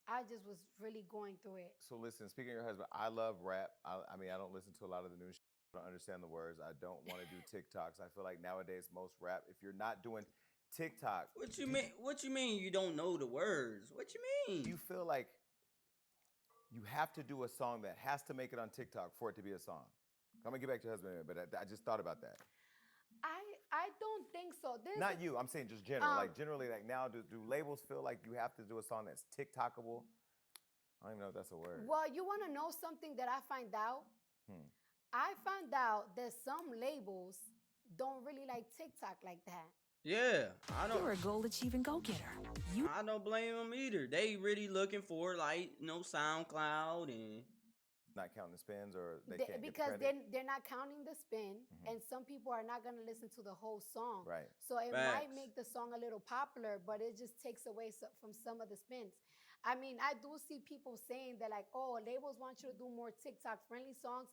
I just was really going through it. So listen, speaking of your husband, I love rap. I mean, I don't listen to a lot of the new shit. I don't understand the words. I don't want to do TikToks. I feel like nowadays most rap, if you're not doing TikTok. What you mean? What you mean you don't know the words? What you mean? Do you feel like you have to do a song that has to make it on TikTok for it to be a song? I'm gonna get back to your husband in a minute, but I just thought about that. I don't think so. Not you. I'm saying just general. Like generally, like now, do labels feel like you have to do a song that's TikTokable? I don't even know if that's a word. Well, you want to know something that I find out? I found out that some labels don't really like TikTok like that. Yeah, I don't. You're a goal-achieving go-getter. I don't blame them either. They really looking for like SoundCloud and Not counting the spins, or they can't because get the credit? they're not counting the spin, and some people are not going to listen to the whole song. Right. So it might Facts. make the song a little popular, but it just takes away from some of the spins. I mean, I do see people saying that like, oh, labels want you to do more TikTok friendly songs,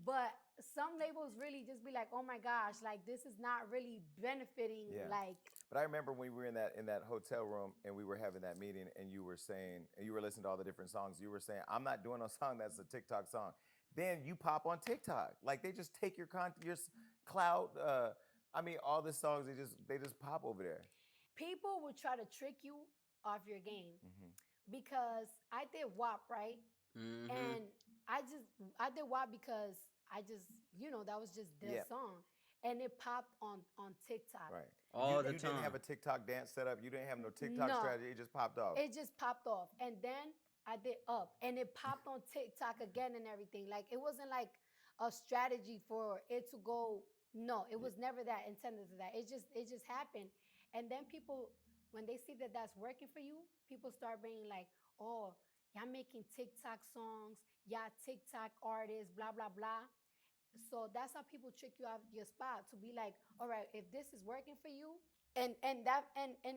but some labels really just be like, oh my gosh, like this is not really benefiting. Yeah. Like, But I remember when we were in that hotel room and we were having that meeting, and you were saying, and you were listening to all the different songs. You were saying, I'm not doing a song that's a TikTok song. Then you pop on TikTok, like they just take your content, your cloud. I mean, all the songs they just pop over there. people will try to trick you off your game because I did WAP, right? Mm-hmm. And I did WAP because that was just their song, and it popped on TikTok. Right. All the You time. didn't have a TikTok dance set up. You didn't have no TikTok No. strategy. It just popped off. It just popped off, and then I did Up, and it popped on TikTok again and everything. Like it wasn't like a strategy for it to go. No, it was never that intended to that. It just happened, and then people, when they see that that's working for you, people start being like, oh, y'all making TikTok songs, y'all TikTok artists, blah blah blah. So that's how people trick you out your spot to be like, all right, if this is working for you, and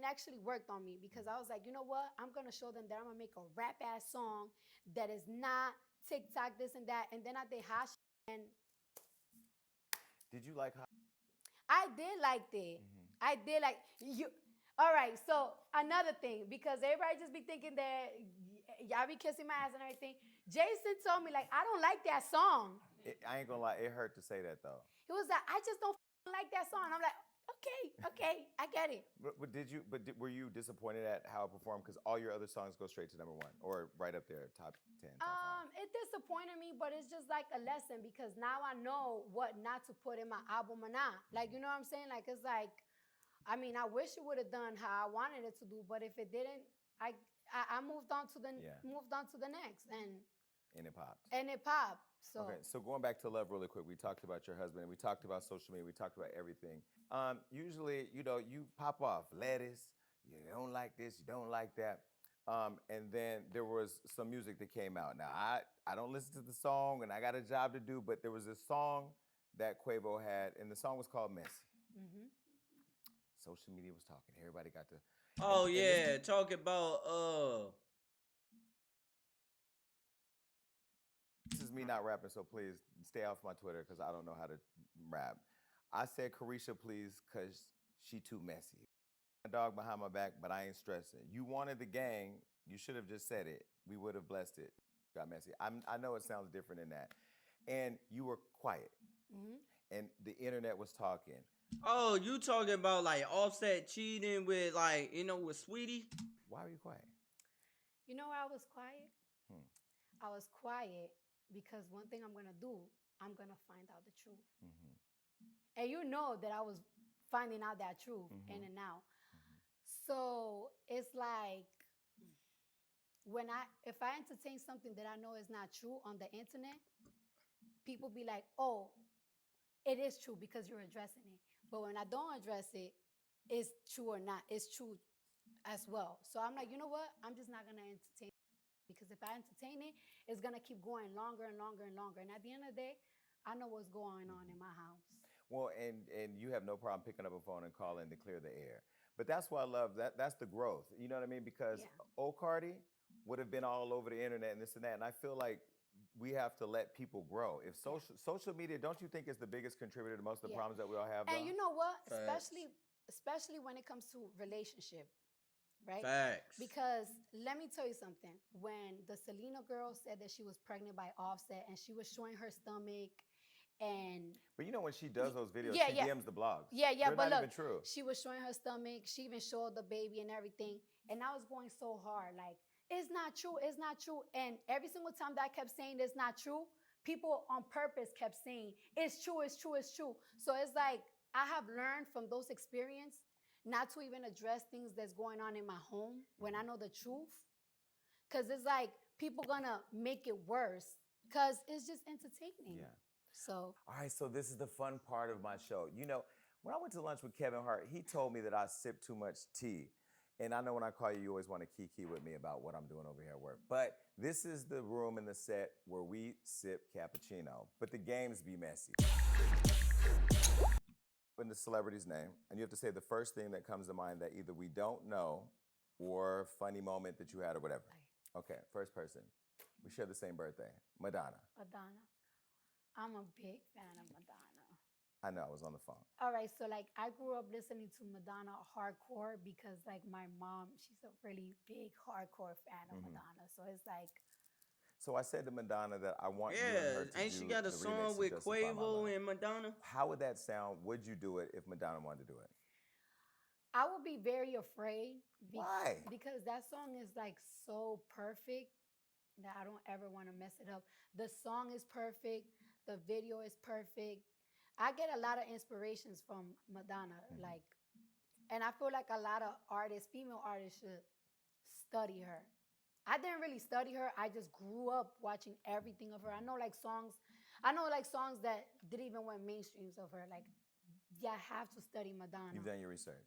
actually worked on me because I was like, you know what? I'm gonna show them that I'm gonna make a rap ass song that is not TikTok this and that. And then I did Hash, and Did you like how? I did like it. I did like you. All right, so another thing, because everybody just be thinking that y'all be kissing my ass and everything. Jason told me like I don't like that song. I ain't gonna lie, it hurt to say that though. He was like, I just don't like that song. I'm like, okay, I get it. Were you disappointed at how it performed? Because all your other songs go straight to #1 or right up there, top 10, top 5. It disappointed me, but it's just like a lesson because now I know what not to put in my album or not. Like, you know what I'm saying? Like, it's like, I mean, I wish it would have done how I wanted it to do, but if it didn't, I moved on to the next, And it popped. So Okay, so going back to love really quick, we talked about your husband, and we talked about social media, we talked about everything. Usually, you pop off lettuce, you don't like this, you don't like that. And then there was some music that came out. Now, I don't listen to the song, and I got a job to do, but there was this song that Quavo had, and the song was called Messy. Social media was talking. Everybody got to. Oh yeah, talk about This is me not rapping, so please stay off my Twitter because I don't know how to rap. I said Carisha, please, because she too messy. My dog behind my back, but I ain't stressing. You wanted the gang. You should have just said it. We would have blessed it. Got messy. I know it sounds different than that. And you were quiet. And the internet was talking. Oh, you talking about like Offset cheating with like, with Sweetie? Why were you quiet? you know why I was quiet? I was quiet because one thing I'm gonna do, I'm gonna find out the truth. And you know that I was finding out that truth in and out. So it's like if I entertain something that I know is not true on the internet, people be like, oh, it is true because you're addressing it. But when I don't address it, it's true or not, it's true as well. So I'm like, you know what? I'm just not gonna entertain it because if I entertain it, it's gonna keep going longer and longer and longer. And at the end of the day, I know what's going on in my house. Well, and you have no problem picking up a phone and calling to clear the air. But that's why I love that. That's the growth. You know what I mean? Because old Cardi would have been all over the internet and this and that. And I feel like we have to let people grow. If social media, don't you think is the biggest contributor to most of the problems that we all have? And you know what? Facts. Especially when it comes to relationship, right? Facts. Because let me tell you something. When the Selena girl said that she was pregnant by Offset and she was showing her stomach, but you know when she does those videos, Yeah, she DMs the blogs. They're but not even true. She was showing her stomach. She even showed the baby and everything. And I was going so hard, like, it's not true, it's not true. And every single time that I kept saying it's not true, people on purpose kept saying, it's true, it's true, it's true. So it's like, I have learned from those experiences not to even address things that's going on in my home when I know the truth. Because it's like, people gonna make it worse because it's just entertaining. Yeah. So, all right, so this is the fun part of my show. You know, when I went to lunch with Kevin Hart, he told me that I sip too much tea. And I know when I call you, you always want to kiki with me about what I'm doing over here at work. But this is the room in the set where we sip cappuccino, but the games be messy. In the celebrity's name, and you have to say the first thing that comes to mind that either we don't know or funny moment that you had or whatever. Okay, first person. We share the same birthday. Madonna. Madonna. I'm a big fan of Madonna. I know, I was on the phone. All right, so like I grew up listening to Madonna hardcore because like my mom, she's a really big hardcore fan of Madonna. So it's like. So I said to Madonna that I want you and her to ain't do she got a the song remix with of Justify My Quavo Love. and Madonna? How would that sound? Would you do it if Madonna wanted to do it? I would be very afraid. Why? Because that song is like so perfect that I don't ever want to mess it up. The song is perfect. The video is perfect. I get a lot of inspirations from Madonna, like, and I feel like a lot of artists, female artists, should study her. I didn't really study her. I just grew up watching everything of her. I know like songs that didn't even went mainstreams of her. Like, yeah, I have to study Madonna. You've done your research.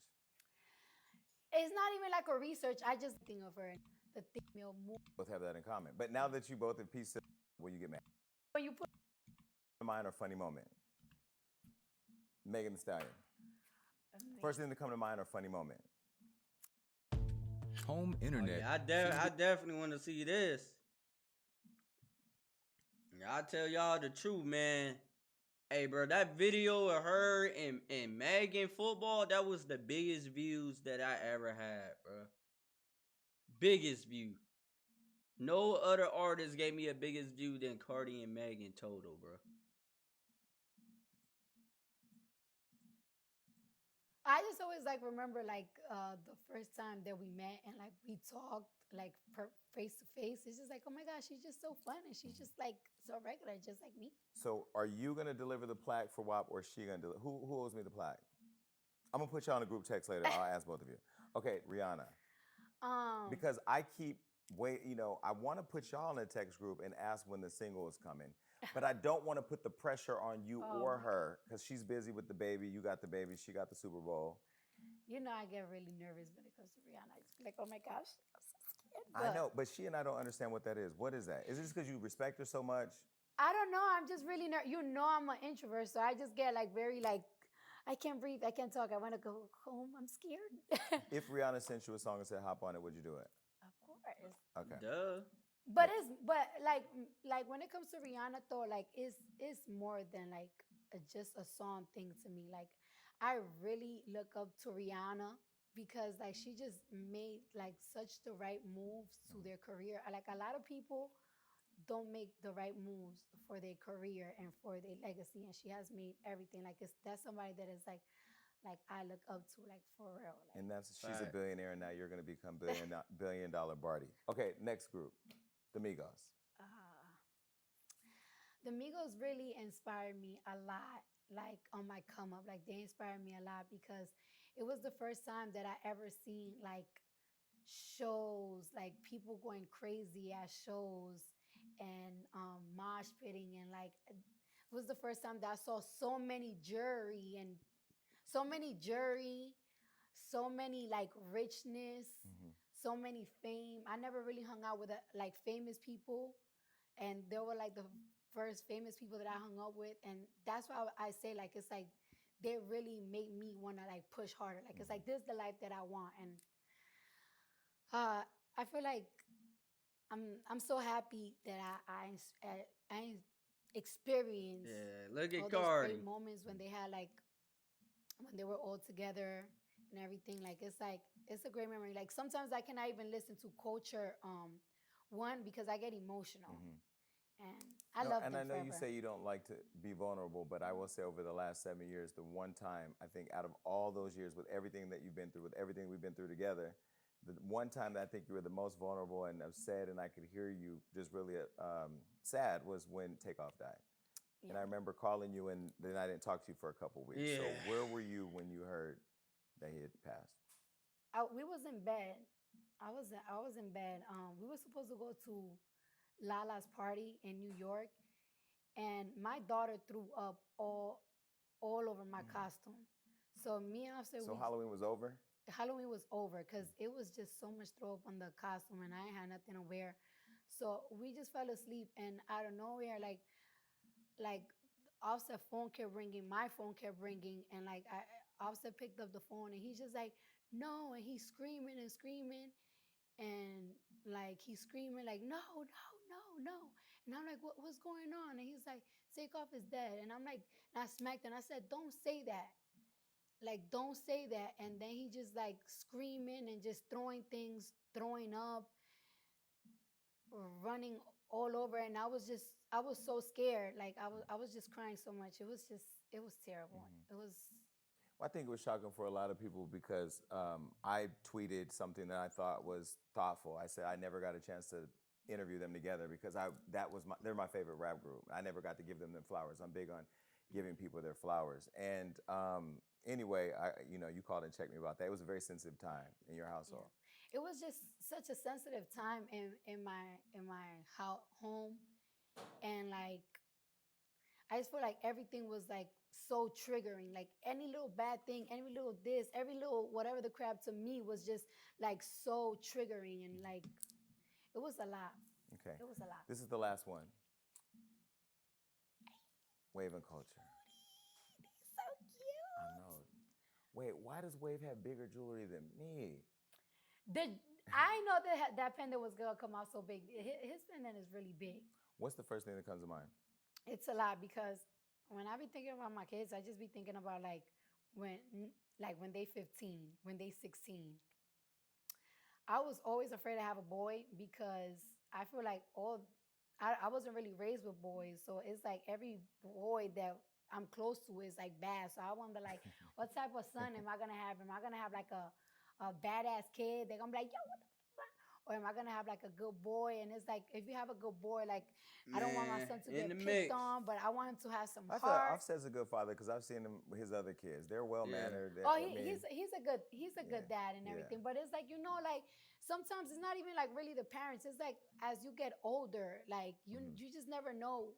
It's not even like a research. I just think of her. The female move. Both have that in common. But now that you both have pieced it, will you get mad? When you put Mine or funny moment? Megan Thee Stallion. First thing to come to mind or funny moment? Home internet. Oh, yeah, I definitely want to see this. I tell y'all the truth, man. Hey, bro, that video of her and Megan football, that was the biggest views that I ever had, bro. Biggest view. No other artist gave me a biggest view than Cardi and Megan total, bro. I just always like remember like the first time that we met and like we talked like face to face. It's just like, oh my gosh, she's just so fun and she's just like so regular, just like me. So are you gonna deliver the plaque for WAP or is she gonna deliver? Who owes me the plaque? I'm gonna put y'all in a group text later. I'll ask both of you. Okay, Rihanna. Because I keep I want to put y'all in a text group and ask when the single is coming, but I don't want to put the pressure on you or her because she's busy with the baby. You got the baby. She got the Super Bowl. You know, I get really nervous when it comes to Rihanna. I just be like, oh my gosh, I'm so scared. I know, but she and I don't understand what that is. What is that? Is it just because you respect her so much? I don't know. I'm just really nervous. You know, I'm an introvert, so I just get like very like, I can't breathe. I can't talk. I want to go home. I'm scared. If Rihanna sent you a song and said hop on it, would you do it? Of course. Okay. Duh. But like when it comes to Rihanna though, like it's more than like just a song thing to me. Like I really look up to Rihanna because like she just made like such the right moves to their career. Like a lot of people don't make the right moves for their career and for their legacy, and she has made everything. Like that's somebody that is like I look up to, like for real. Like, and she's a billionaire, and now you're gonna become billion dollar Barty. Okay, next group, the Migos. The Migos really inspired me a lot, like on my come up. Like they inspired me a lot because it was the first time that I ever seen like shows, like people going crazy at shows and mosh pitting and like it was the first time that I saw so many jury, so many like richness, so many fame. I never really hung out with like famous people, and they were like the first famous people that I hung up with, and that's why I say like it's like they really made me want to like push harder. Like it's like this is the life that I want, and I feel like I'm so happy that I experienced look at all Cardi. those great moments when they had like when they were all together and everything. Like it's a great memory. Like sometimes I cannot even listen to Culture one because I get emotional. And I love them And I know forever. you say you don't like to be vulnerable, but I will say over the last 7 years, the one time I think out of all those years with everything that you've been through, with everything we've been through together, the one time that I think you were the most vulnerable and upset and I could hear you just really sad was when Takeoff died. Yeah. And I remember calling you and then I didn't talk to you for a couple weeks. Yeah. So where were you when you heard that he had passed? We was in bed. I was in bed. We were supposed to go to Lala's party in New York, and my daughter threw up all over my costume. So me and Offset. So Halloween was over? Halloween was over because it was just so much throw up on the costume and I ain't had nothing to wear. So we just fell asleep and out of nowhere, like Offset phone kept ringing, my phone kept ringing, and like Offset picked up the phone and he's just like, no, and he's screaming and screaming, and like he's screaming like, no, no, no, no, and I'm like, what's going on? And he's like, Takeoff is dead, and I'm like, and I smacked and I said, don't say that, like don't say that, and then he just like screaming and just throwing things, throwing up, running all over, and I was so scared. Like I was just crying so much. It was terrible. It was Well, I think it was shocking for a lot of people because I tweeted something that I thought was thoughtful. I said I never got a chance to interview them together because they're my favorite rap group. I never got to give them their flowers. I'm big on giving people their flowers. And anyway, you called and checked me about that. It was a very sensitive time in your household. yeah. It was just such a sensitive time in my home, and like I just feel like everything was like so triggering. Like any little bad thing, any little this, every little whatever the crap to me was just like so triggering, and like it was a lot. Okay. It was a lot. This is the last one. Wave and culture. So cute. I know. Wait, why does Wave have bigger jewelry than me? I know that pendant was gonna come out so big. His pendant is really big. What's the first thing that comes to mind? It's a lot because when I be thinking about my kids, I just be thinking about when when they 15, when they 16. I was always afraid to have a boy because I feel like I wasn't really raised with boys, so it's like every boy that I'm close to is like bad. So I wonder like, what type of son am I gonna have? Am I gonna have like a badass kid? They're gonna be like, yo, what the fuck? Or am I gonna have like a good boy? And it's like if you have a good boy, like I don't want my son to get picked on, but I want him to have some I heart. thought Offset's a good father because I've seen him his other kids. They're well mannered. Oh, he's a good dad and everything. But it's like like sometimes it's not even like really the parents. It's like as you get older, like you just never know.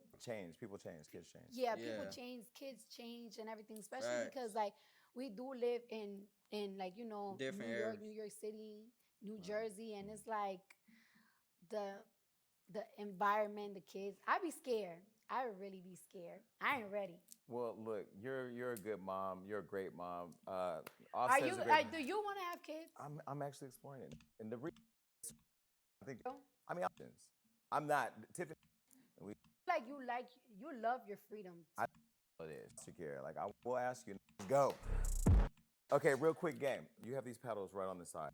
People change, kids change. Yeah, people change, kids change, and everything. Especially because like we do live in like different New York City, New Jersey, and it's like the environment, the kids. I be scared. I would really be scared. I ain't ready. Well, look, you're a good mom. You're a great mom. Do you want to have kids? I'm actually exploring it, and the reason options. I'm not Tiffany. You love your freedom. I know it is, Shakira. Like I will ask you. Go. Okay, real quick game. You have these pedals right on the side.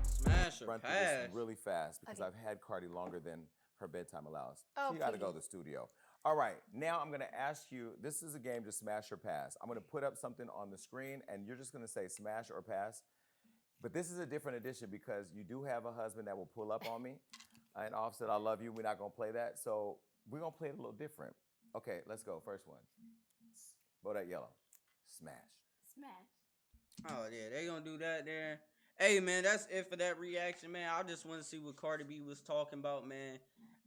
Smash or Run pass. through this really fast because I've had Cardi longer than her bedtime allows. She got to go to the studio. All right, now I'm going to ask you, this is a game to smash or pass. I'm going to put up something on the screen and you're just going to say smash or pass. But this is a different edition because you do have a husband that will pull up on me. And Offset, I love you. We're not going to play that. So we're going to play it a little different. Okay, let's go. First one. Bodak Yellow. Smash. Smash. Oh, yeah, they going to do that there. Hey, man, that's it for that reaction, man. I just want to see what Cardi B was talking about, man.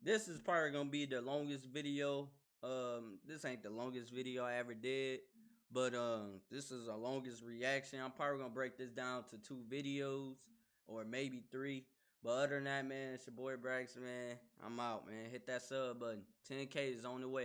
This is probably going to be the longest video. This ain't the longest video I ever did. But this is the longest reaction. I'm probably going to break this down to 2 videos or maybe 3. But other than that, man, it's your boy Brax, man. I'm out, man. Hit that sub button. 10K is on the way.